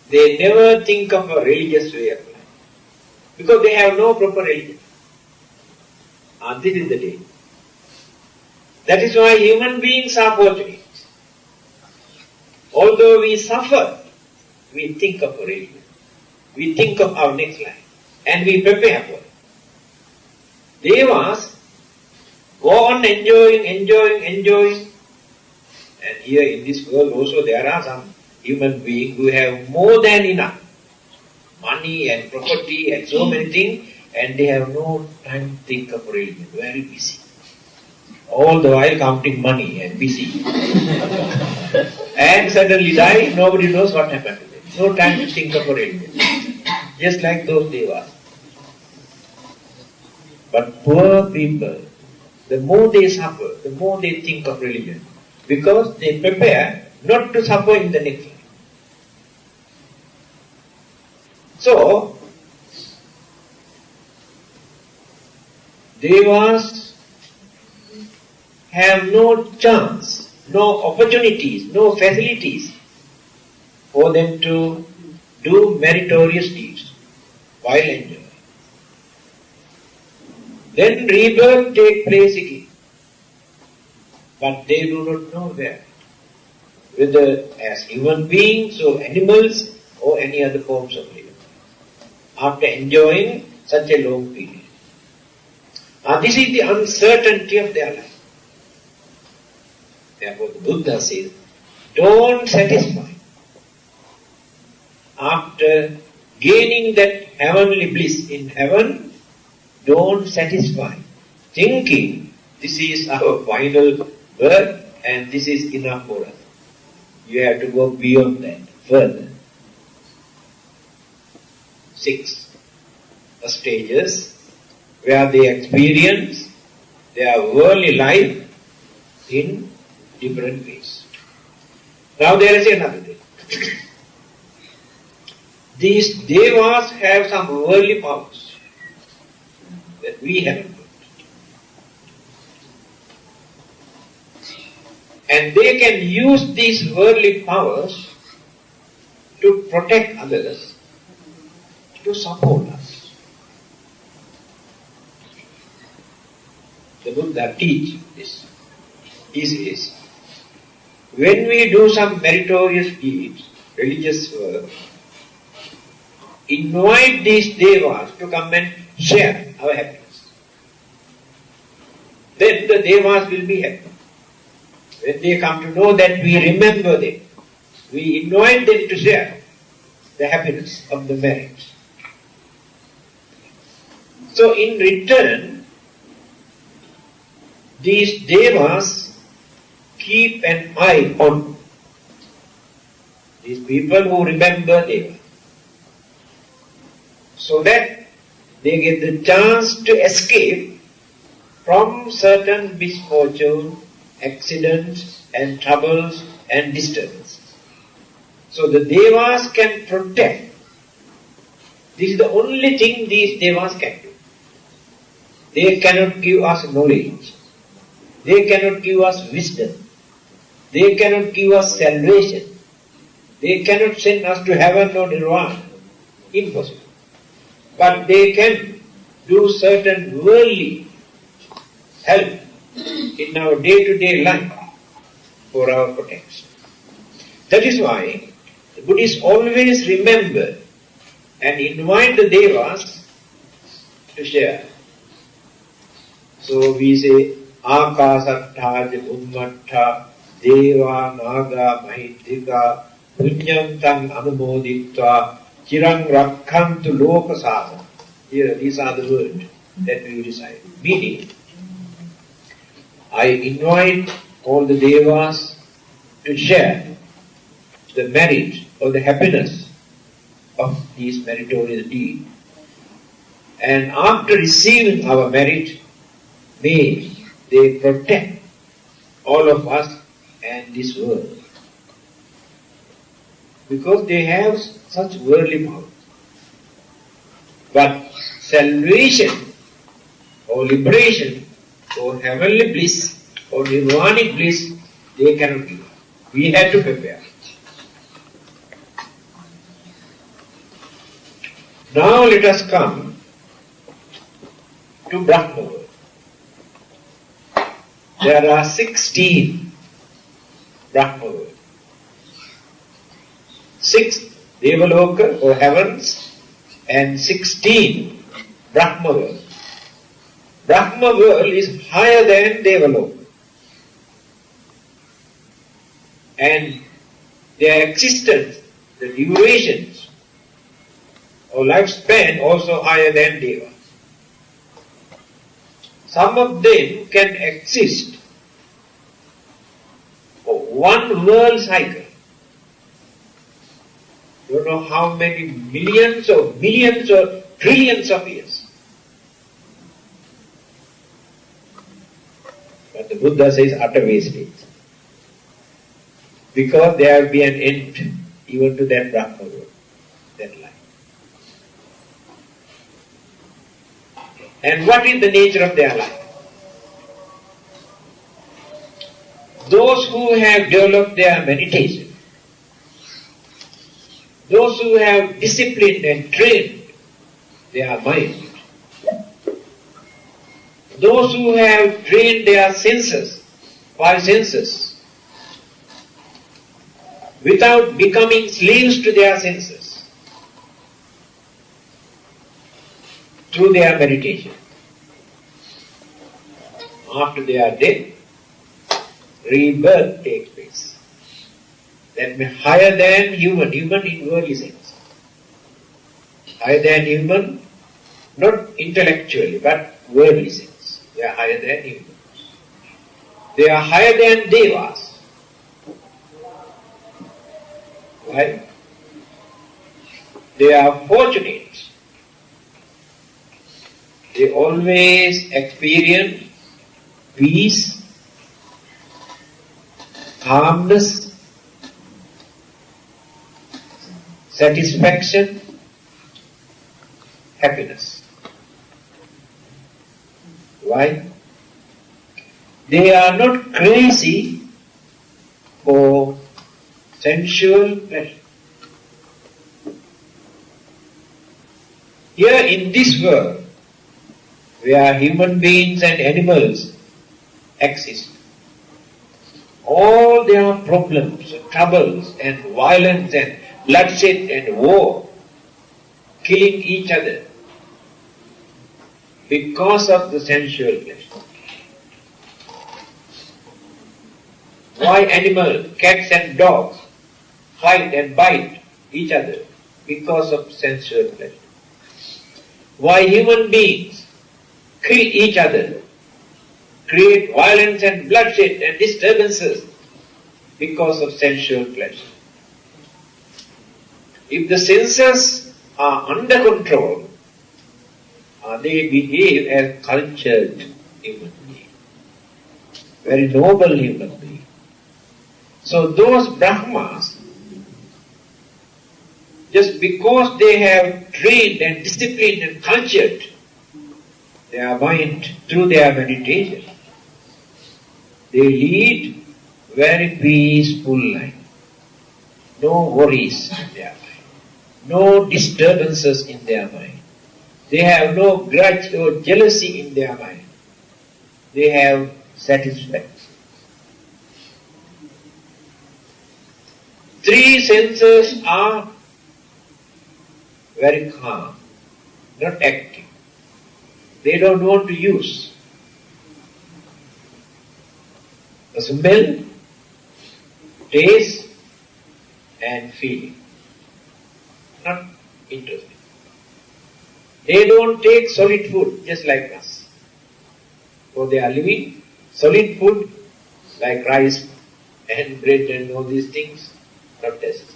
They never think of a religious way of life, because they have no proper religion. And this is the day. That is why human beings are fortunate. Although we suffer, we think of a religion. We think of our next life. And we prepare for it. Devas go on enjoying. And here in this world also there are some human beings who have more than enough money and property and so many things, and they have no time to think of religion. Very busy. All the while counting money and busy. And suddenly die, nobody knows what happened to them. No time to think of religion. Just like those devas. But poor people, the more they suffer, the more they think of religion. Because they prepare not to suffer in the next life. So, devas have no chance, no opportunities, no facilities for them to do meritorious deeds while enjoying. Then rebirth takes place again. But they do not know where. Whether as human beings or animals or any other forms of living. After enjoying such a long period. This is the uncertainty of their life. Therefore the Buddha says, don't satisfy. After gaining that heavenly bliss in heaven, don't satisfy. Thinking, this is our final birth and this is enough for us. You have to go beyond that, further. 6 stages where they experience their worldly life in different ways. Now there is another thing. These devas have some worldly powers that we haven't got. And they can use these worldly powers to protect others, to support us. The Buddha teaches this. He says, when we do some meritorious deeds, religious work, invite these devas to come and share our happiness. Then the devas will be happy. When they come to know that we remember them, we invite them to share the happiness of the marriage. So in return, these devas keep an eye on these people who remember Deva, so that they get the chance to escape from certain misfortune, accidents and troubles and disturbances. So the devas can protect. This is the only thing these devas can do. They cannot give us knowledge. They cannot give us wisdom. They cannot give us salvation. They cannot send us to heaven or nirvana. Impossible. But they can do certain worldly help in our day-to-day life for our protection. That is why the Buddhists always remember and invite the devas to share. So we say, Akasattha Bhummattha Deva Naga Mahindrika Punyam Tang Anumoditva Chirang Rakhantu Lokasasa. Here, these are the words that we recite. Meaning, I invite all the devas to share the merit or the happiness of these meritorious deeds. And after receiving our merit, may they protect all of us and this world. Because they have such worldly power. But salvation or liberation or heavenly bliss or nirvanic bliss, they cannot give. We have to prepare. Now let us come to Brahma world. There are 16 Brahma worlds. 6 Devaloka or heavens and 16 Brahma worlds. Brahma world is higher than Devaloka. And their existence, the durations or lifespan also higher than Deva. Some of them can exist for one world cycle. You don't know how many millions or billions or trillions of years. But the Buddha says utter wastage. Because there will be an end even to that Brahma world, that life. And what is the nature of their life? Those who have developed their meditation, those who have disciplined and trained their mind, those who have trained their senses, 5 senses, without becoming slaves to their senses, through their meditation, after they are dead, rebirth takes place. That means higher than human, human in worldly sense. Higher than human, not intellectually, but worldly sense. They are higher than humans. They are higher than devas. Why? They are fortunate. They always experience peace, calmness, satisfaction, happiness. Why? They are not crazy for sensual pleasure. Here in this world, where human beings and animals exist, all their problems, troubles and violence and bloodshed and war, killing each other because of the sensual pleasure. Why animals, cats and dogs fight and bite each other? Because of sensual pleasure. Why human beings kill each other, create violence and bloodshed and disturbances? Because of sensual pleasure. If the senses are under control, they behave as cultured human beings, very noble human beings. So those Brahmas, just because they have trained and disciplined and cultured their mind through their meditation, they lead very peaceful life. No worries in their mind, no disturbances in their mind. They have no grudge or jealousy in their mind. They have satisfaction. Three senses are very calm, not active. They don't want to use. The smell, taste and feeling. Not interested. They don't take solid food just like us. For they are living solid food like rice and bread and all these things, not necessary.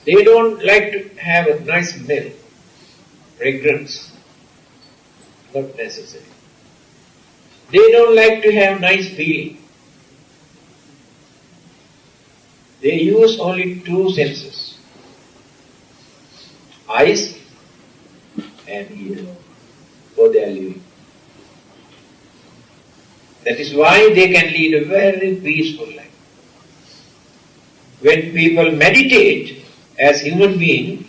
They don't like to have a nice smell, fragrance, not necessary. They don't like to have nice feeling. They use only two senses, eyes and ear, for their living. That is why they can lead a very peaceful life. When people meditate as human beings,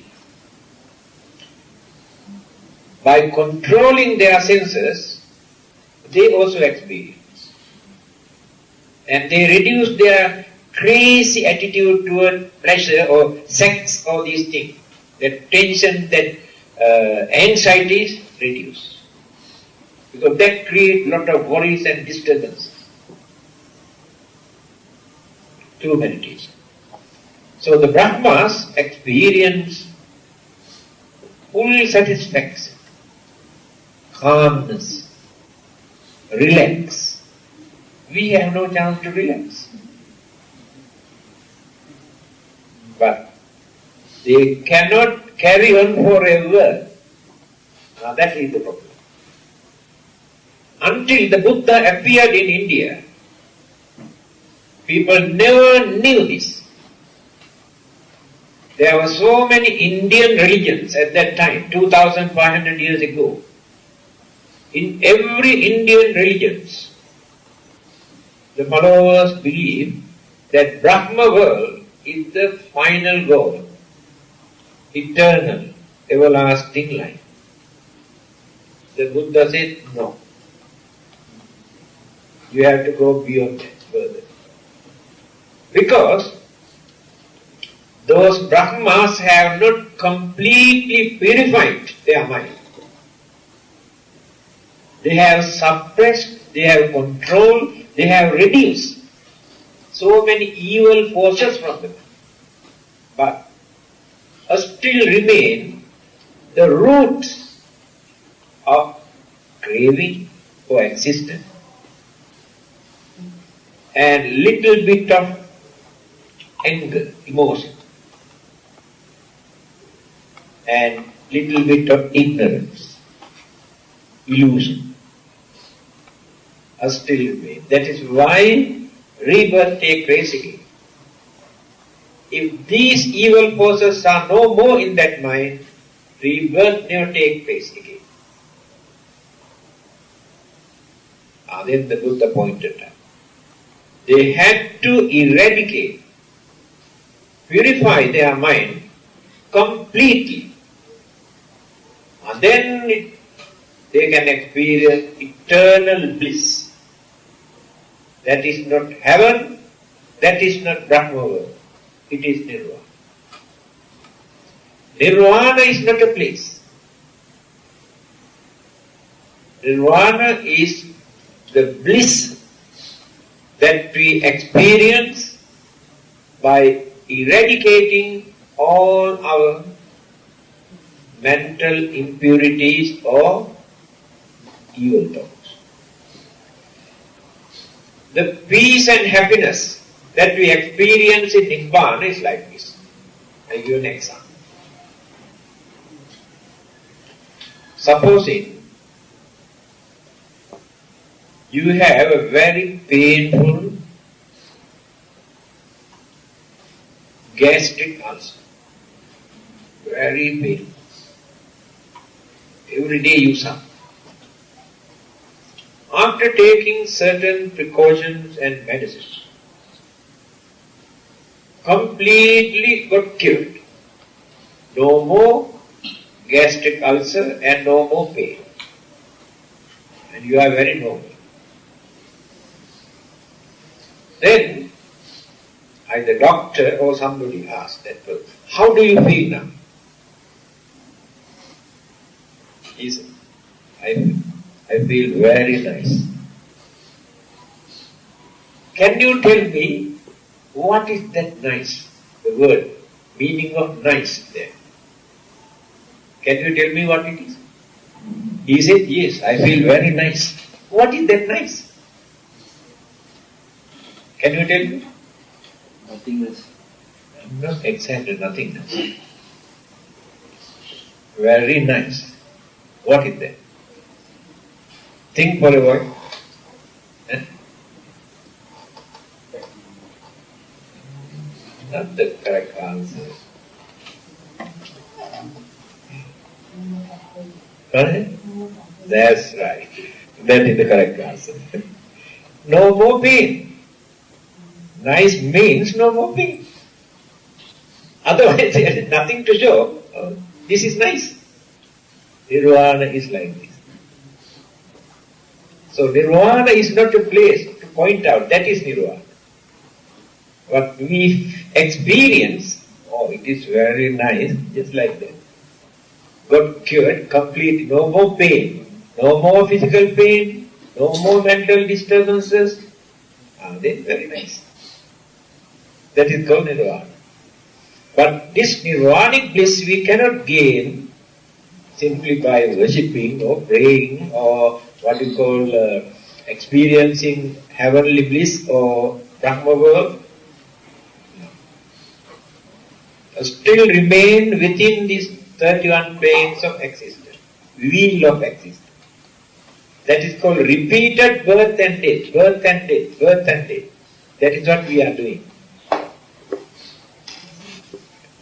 by controlling their senses, they also experience. And they reduce their crazy attitude toward pleasure or sex or these things. That tension, that anxieties reduce. Because that creates a lot of worries and disturbances through meditation. So the Brahmas experience full satisfaction, calmness, relax. We have no chance to relax. But they cannot carry on forever. That is the problem. Until the Buddha appeared in India, people never knew this. There were so many Indian religions at that time, 2500 years ago. In every Indian religion, the followers believe that Brahma world is the final goal, eternal, everlasting life. The Buddha said, no. You have to go beyond that further. Because those Brahmas have not completely purified their mind. They have suppressed, they have controlled, they have reduced so many evil forces from them. But still remain the roots of craving for existence and little bit of anger, emotion, and little bit of ignorance, illusion, still remain. That is why rebirth takes place again. If these evil forces are no more in that mind, rebirth never takes place again. Then the Buddha pointed out. They had to eradicate, purify their mind completely. And then they can experience eternal bliss. That is not heaven, that is not Brahma world, it is Nirvana. Nirvana is not a place. Nirvana is the bliss that we experience by eradicating all our mental impurities or evil thoughts. The peace and happiness that we experience in Nibbana is like this. I give you an example. Supposing you have a very painful gastric ulcer. Very painful. Every day you suffer. After taking certain precautions and medicines, completely got cured. No more gastric ulcer and no more pain. And you are very normal. Then, either doctor or somebody asked that person, how do you feel now? He said, I feel very nice. Can you tell me what is that nice? The word, meaning of nice there. Can you tell me what it is? He said, yes, I feel very nice. What is that nice? Can you tell me? Nothingness. Not exactly nothingness. Very nice. What is that? Think for a while. Not the correct answer. Correct? That's right. That is the correct answer. No more pain. Nice means no more pain. Otherwise there is nothing to show. This is nice. Nirvana is like this. So Nirvana is not a place to point out, that is Nirvana. What we experience, it is very nice, just like that. Got cured completely, no more pain, no more physical pain, no more mental disturbances. Then very nice. That is called Nirvana. But this Nirvanic bliss we cannot gain simply by worshipping or praying or what you call experiencing heavenly bliss or Brahma world. Still remain within these 31 planes of existence, wheel of existence. That is called repeated birth and death, birth and death, birth and death. That is what we are doing.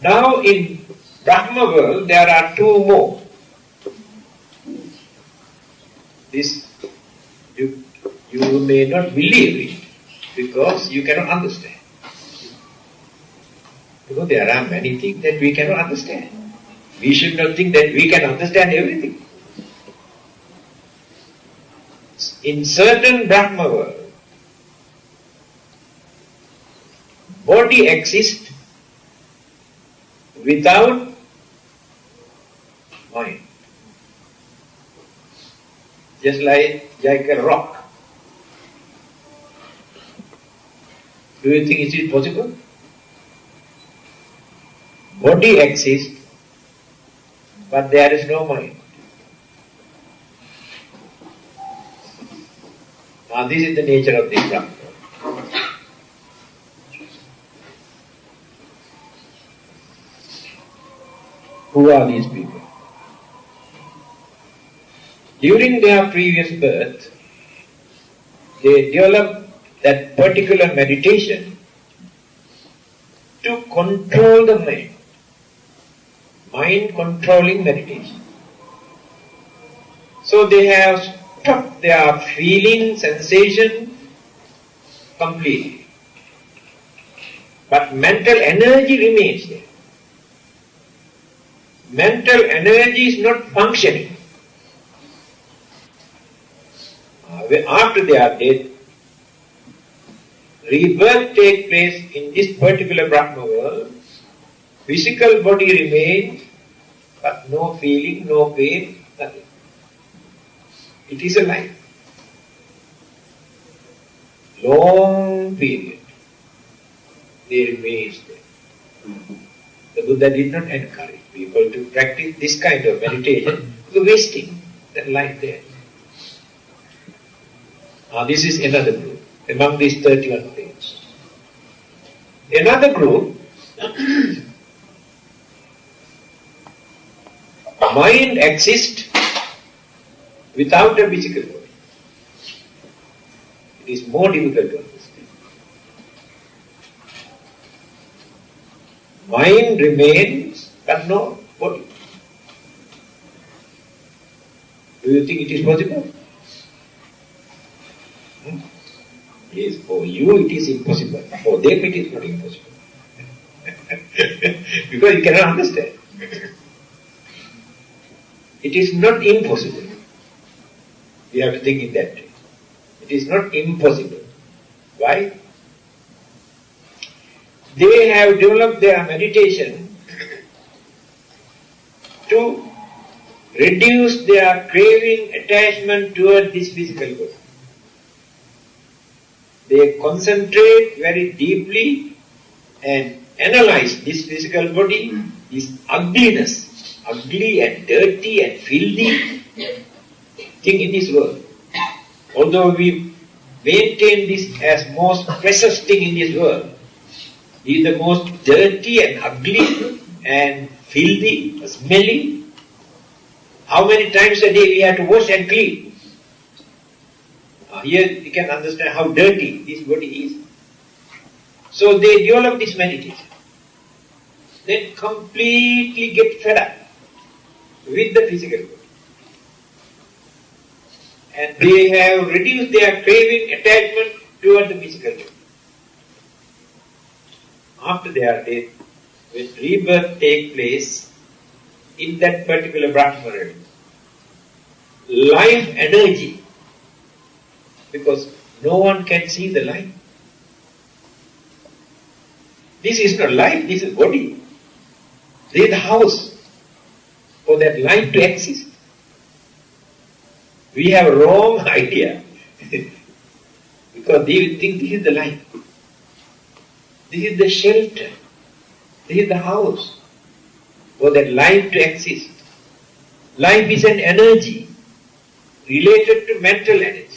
Now in Brahma world there are two more. This you may not believe it because you cannot understand. Because there are many things that we cannot understand. We should not think that we can understand everything. In certain Brahma world, body exists without mind. just like a rock. Do you think it is possible? Body exists, but there is no mind. Now this is the nature of this Brahma. Who are these people? During their previous birth, they develop that particular meditation to control the mind. Mind controlling meditation. So they have stopped their feeling, sensation completely. But mental energy remains there. Mental energy is not functioning. After their death, rebirth takes place in this particular Brahma world. Physical body remains, but no feeling, no pain, nothing. It is a life. Long period. They remain there. The Buddha did not encourage people to practice this kind of meditation, to wasting their life there. Now this is another group, among these 31 planes. Another group, mind exists without a physical body. It is more difficult to understand. Mind remains, but no body. Do you think it is possible? Yes, for you it is impossible. For them it is not impossible. Because you cannot understand. It is not impossible. You have to think in that way. It is not impossible. Why? They have developed their meditation to reduce their craving attachment toward this physical body. They concentrate very deeply and analyze this physical body, this ugliness, ugly and dirty and filthy thing in this world. Although we maintain this as most precious thing in this world, it is the most dirty and ugly and filthy, smelly. How many times a day we have to wash and clean? Here you can understand how dirty this body is. So they develop this meditation. Then completely get fed up with the physical body. And they have reduced their craving attachment toward the physical body. After their death, when rebirth takes place in that particular Brahma realm, life energy, because no one can see the life. This is not life, this is body. This is the house for that life to exist. We have a wrong idea because they think this is the life. This is the shelter. This is the house for that life to exist. Life is an energy related to mental energy.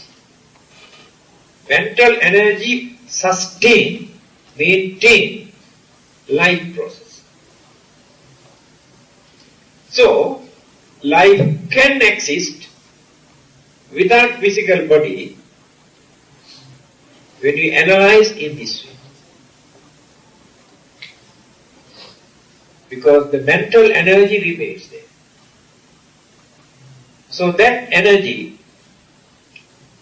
Mental energy sustain, maintain life process. So, life can exist without physical body when we analyze in this way. Because the mental energy remains there. So that energy,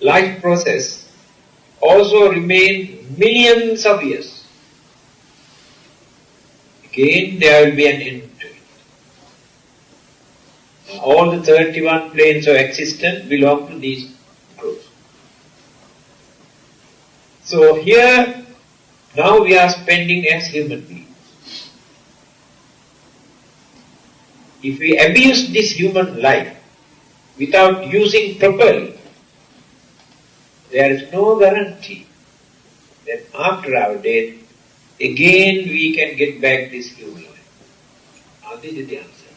life process, also remains millions of years. Again, there will be an end to it. All the 31 planes of existence belong to these groups. So here, now we are spending as human beings. If we abuse this human life without using properly, there is no guarantee that after our death, again we can get back this human life. This is the answer.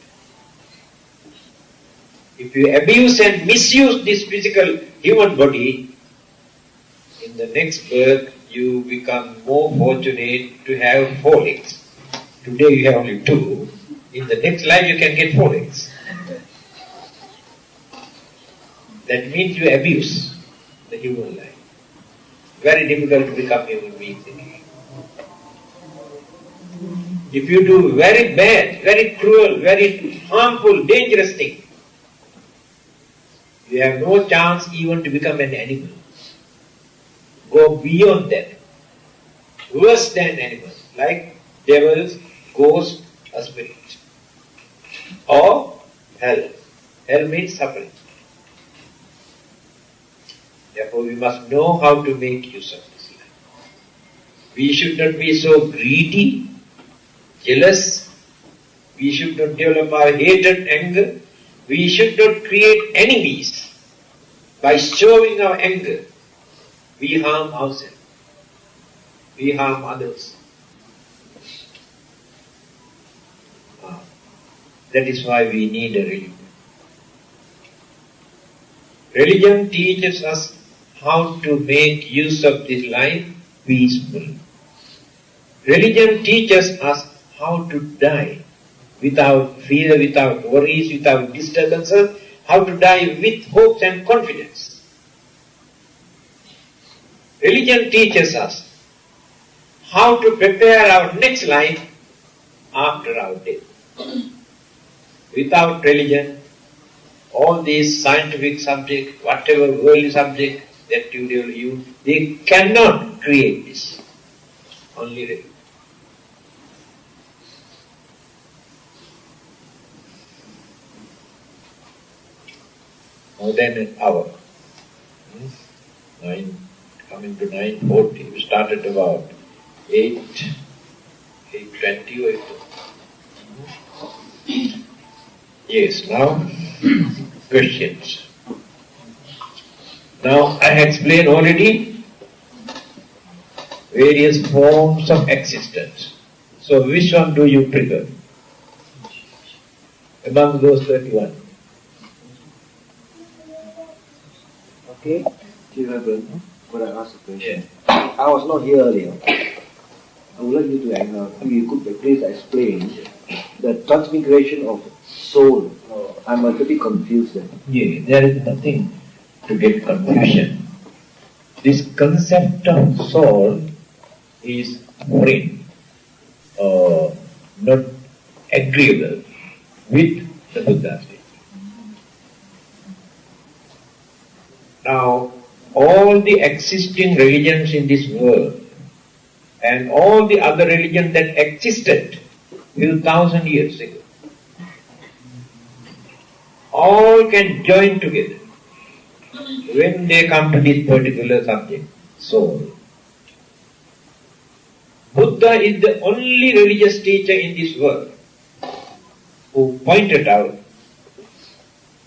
If you abuse and misuse this physical human body, in the next birth you become more fortunate to have 4 legs. Today you have only 2. In the next life you can get 4 legs. That means you abuse the human life. Very difficult to become human beings again. If you do very bad, very cruel, very harmful, dangerous thing, you have no chance even to become an animal. Go beyond that. Worse than animals, like devils, ghosts, or spirits. Or hell. Hell means suffering. Therefore we must know how to make use of this life. We should not be so greedy, jealous. We should not develop our hatred, anger. We should not create enemies. By showing our anger, we harm ourselves. We harm others. That is why we need a religion. Religion teaches us how to make use of this life peacefully. Religion teaches us how to die without fear, without worries, without disturbances, how to die with hopes and confidence. Religion teaches us how to prepare our next life after our death. Without religion, all these scientific subjects, whatever worldly subject that you use, they cannot create this. Only religion. More than an hour. Coming to 9:40. We started about 8:20 or 8:20. Yes, now questions. Now I explained already various forms of existence. So which one do you prefer among those 31? Okay, dear Reverend, could I ask a question? Yeah. I was not here earlier. I would like you to, if you could please explain the transmigration of soul. I'm a bit confused there. Yeah, there is nothing to get confusion. This concept of soul is foreign, not agreeable with the Buddha's teaching. Now, all the existing religions in this world and all the other religions that existed few thousand years ago, all can join together when they come to this particular subject, soul. Buddha is the only religious teacher in this world who pointed out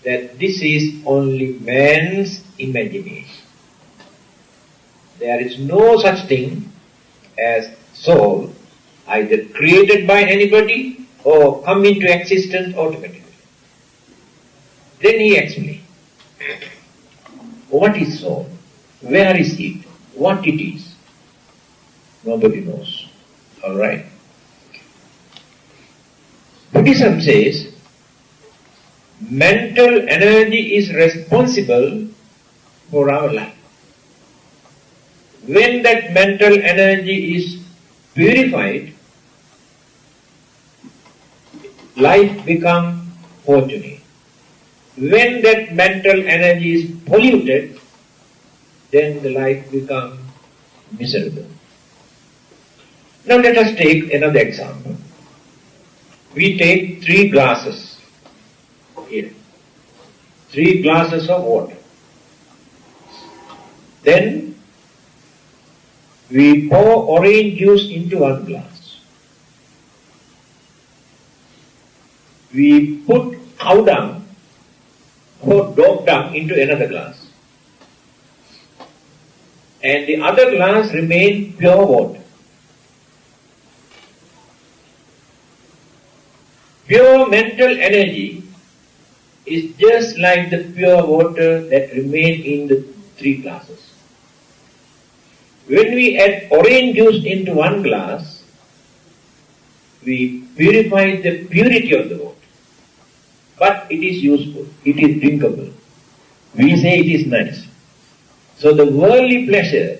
that this is only man's imagination. There is no such thing as soul, either created by anybody or come into existence automatically. Then he explained, what is soul? Where is it? What it is? Nobody knows. Alright. Buddhism says, mental energy is responsible for our life. When that mental energy is purified, life becomes fortunate. When that mental energy is polluted, then the life becomes miserable. Now let us take another example. We take 3 glasses here. 3 glasses of water. Then we pour orange juice into 1 glass. We put cow dung or dog dung into another glass. and the other glass remains pure water. Pure mental energy is just like the pure water that remains in the three glasses. When we add orange juice into one glass, we purify the purity of the water. But it is useful, it is drinkable. We say it is nice. So the worldly pleasure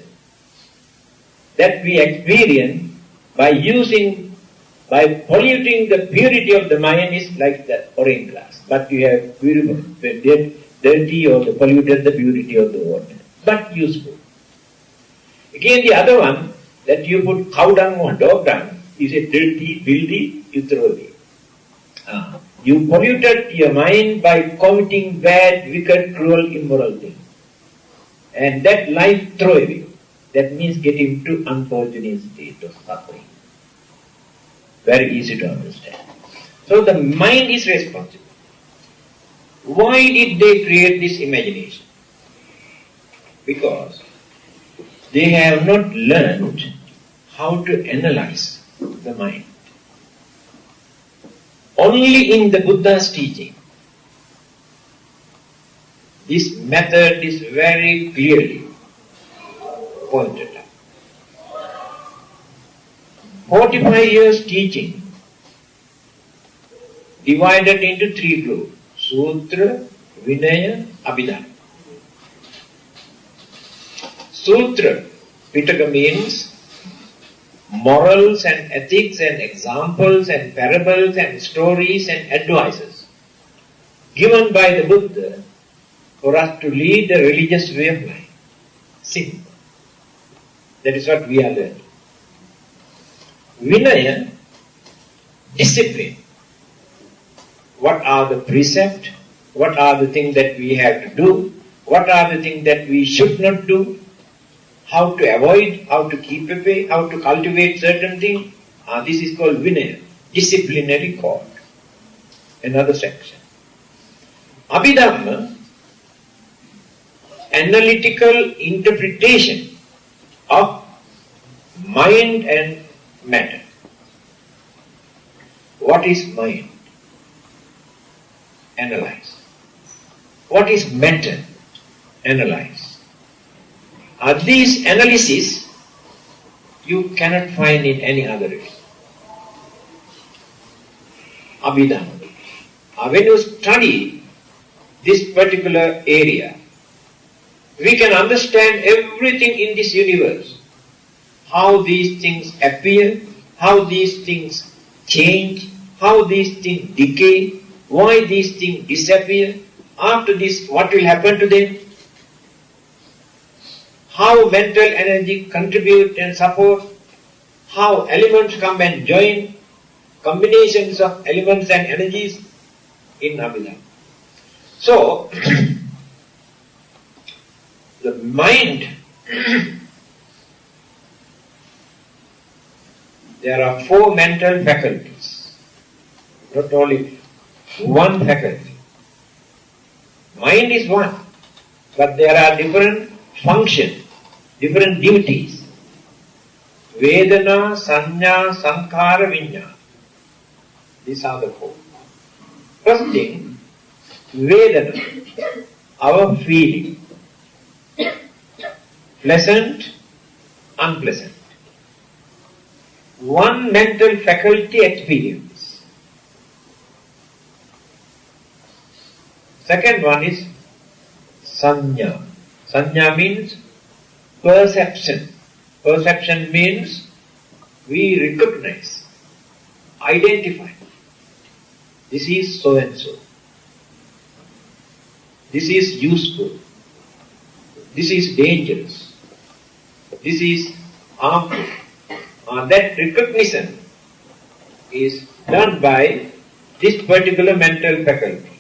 that we experience by polluting the purity of the mind is like the orange glass. But you have purified, dirty or polluted the purity of the water. But useful. Again the other one, that you put cow dung or dog dung, is a dirty, filthy, you throw away. You polluted your mind by committing bad, wicked, cruel, immoral things. And that life throw away. That means get into unfortunate state of suffering. Very easy to understand. So the mind is responsible. Why did they create this imagination? Because they have not learned how to analyze the mind. Only in the Buddha's teaching, this method is very clearly pointed out. 45 years teaching divided into three groups: Sutra, Vinaya, Abhidhamma. Sutra, Pitaka means morals and ethics and examples and parables and stories and advices given by the Buddha for us to lead a religious way of life. Simple. That is what we are learning. Vinaya, discipline. What are the precepts? What are the things that we have to do? What are the things that we should not do? How to avoid, how to keep away, how to cultivate certain things. This is called Vinaya, disciplinary code. Another section. Abhidhamma, analytical interpretation of mind and matter. What is mind? Analyze. What is matter? Analyze. These analyses you cannot find in any other way. Abhidhamma. When you study this particular area, we can understand everything in this universe. How these things appear, how these things change, how these things decay, why these things disappear, after this what will happen to them, how mental energy contribute and support, how elements come and join, combinations of elements and energies in Abhidhamma. So, the mind, there are 4 mental faculties, not only one faculty. Mind is one, but there are different functions, different duties. Vedana, Sanya, Sankhara, Vijnana. These are the 4. First thing, Vedana, our feeling. Pleasant, unpleasant. One mental faculty experience. Second one is Sanya. Sanya means perception. Perception means we recognize, identify. This is so and so. This is useful. This is dangerous. This is harmful. That recognition is done by this particular mental faculty.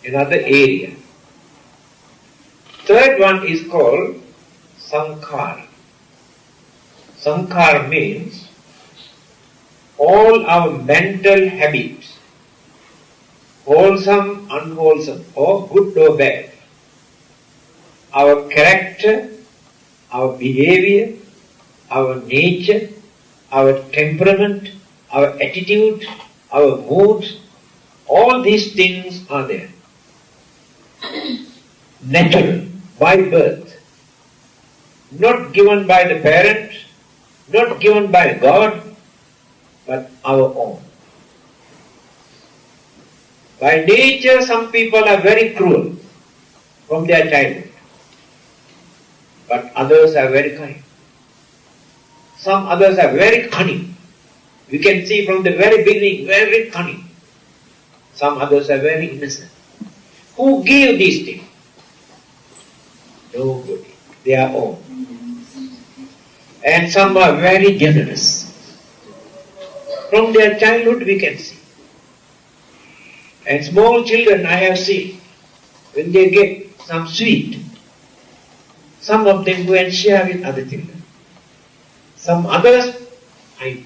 Another area. Third one is called Sankhara. Sankhara means all our mental habits, wholesome, unwholesome, or good or bad, our character, our behavior, our nature, our temperament, our attitude, our moods, all these things are there. Natural, by birth. Not given by the parent, not given by God, but our own. By nature, some people are very cruel from their childhood, but others are very kind. Some others are very cunning. We can see from the very beginning, very cunning. Some others are very innocent. Who gave these things? Nobody. They are own. And some are very generous. From their childhood we can see. And small children I have seen, when they get some sweet, some of them go and share with other children. Some others, I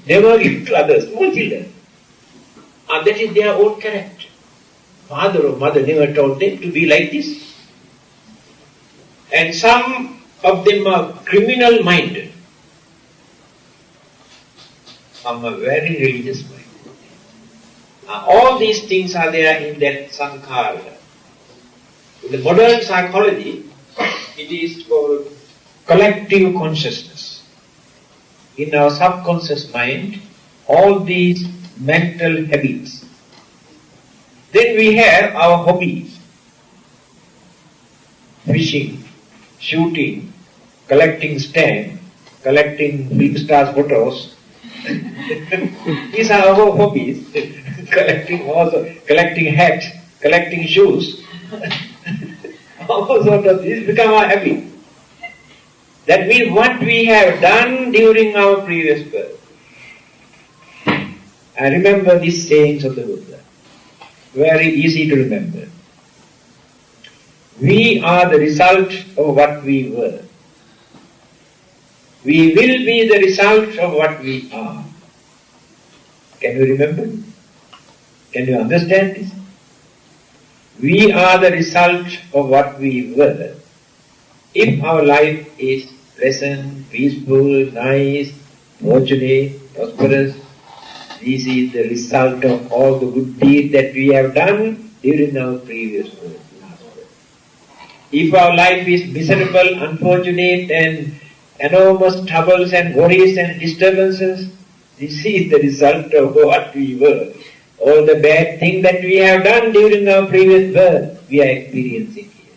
never give to others, small children. And that is their own character. Father or mother never taught them to be like this. And some of them are criminal minded. Some are very religious minded. All these things are there in that sankhara. In the modern psychology, it is called collective consciousness. In our subconscious mind, all these mental habits. Then we have our hobbies. Fishing, shooting, collecting stamps, collecting film stars photos. These are our hobbies. collecting hats, collecting shoes. All sorts of these become our habit. That means what we have done during our previous birth. I remember these sayings of the Buddha. Very easy to remember. We are the result of what we were. We will be the result of what we are. Can you remember? Can you understand this? We are the result of what we were. If our life is pleasant, peaceful, nice, fortunate, prosperous, this is the result of all the good deeds that we have done during our previous birth. If our life is miserable, unfortunate, and enormous troubles and worries and disturbances, this is the result of what we were. All the bad things that we have done during our previous birth, we are experiencing here.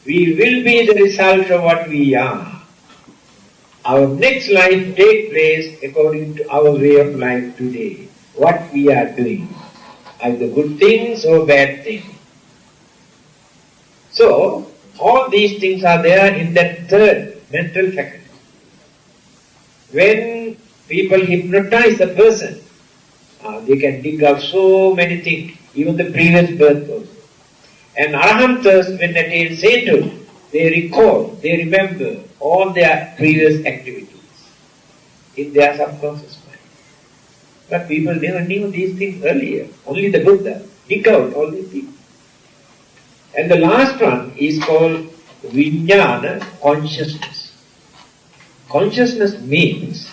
We will be the result of what we are. Our next life takes place according to our way of life today. What we are doing, either good things or bad things. So, all these things are there in that third mental faculty. When people hypnotize a person, they can dig out so many things, even the previous birth also. And Arahantas, when attain sainthood, they recall, they remember all their previous activities in their subconscious mind. But people never knew these things earlier. Only the Buddha dig out all these things. And the last one is called Vijnana, consciousness. Consciousness means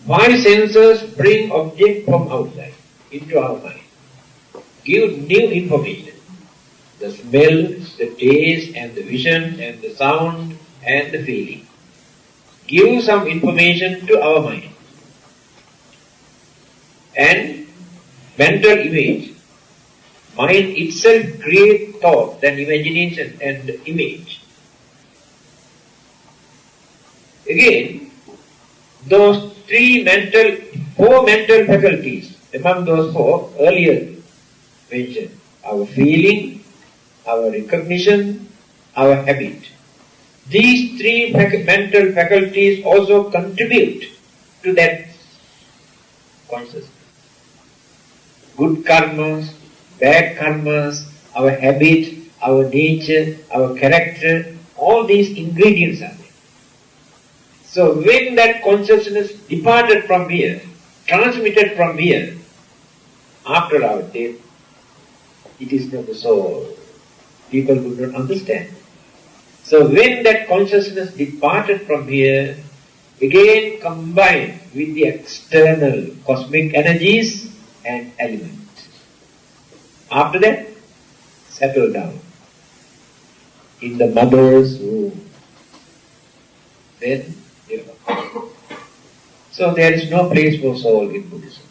five senses bring object from outside into our mind. Give new information. The smell, the taste, and the vision, and the sound, and the feeling. Give some information to our mind. And mental image. Mind itself creates thought and imagination and image. Again, those four mental faculties, among those four earlier mentioned, our feeling, our recognition, our habit. These three mental faculties also contribute to that consciousness. Good karmas, bad karmas, our habit, our nature, our character, all these ingredients are there. So when that consciousness departed from here, transmitted from here, after our death, it is not the soul. People would not understand. So when that consciousness departed from here, again combined with the external cosmic energies and elements. After that, settled down in the mother's womb. Then, so there is no place for soul in Buddhism.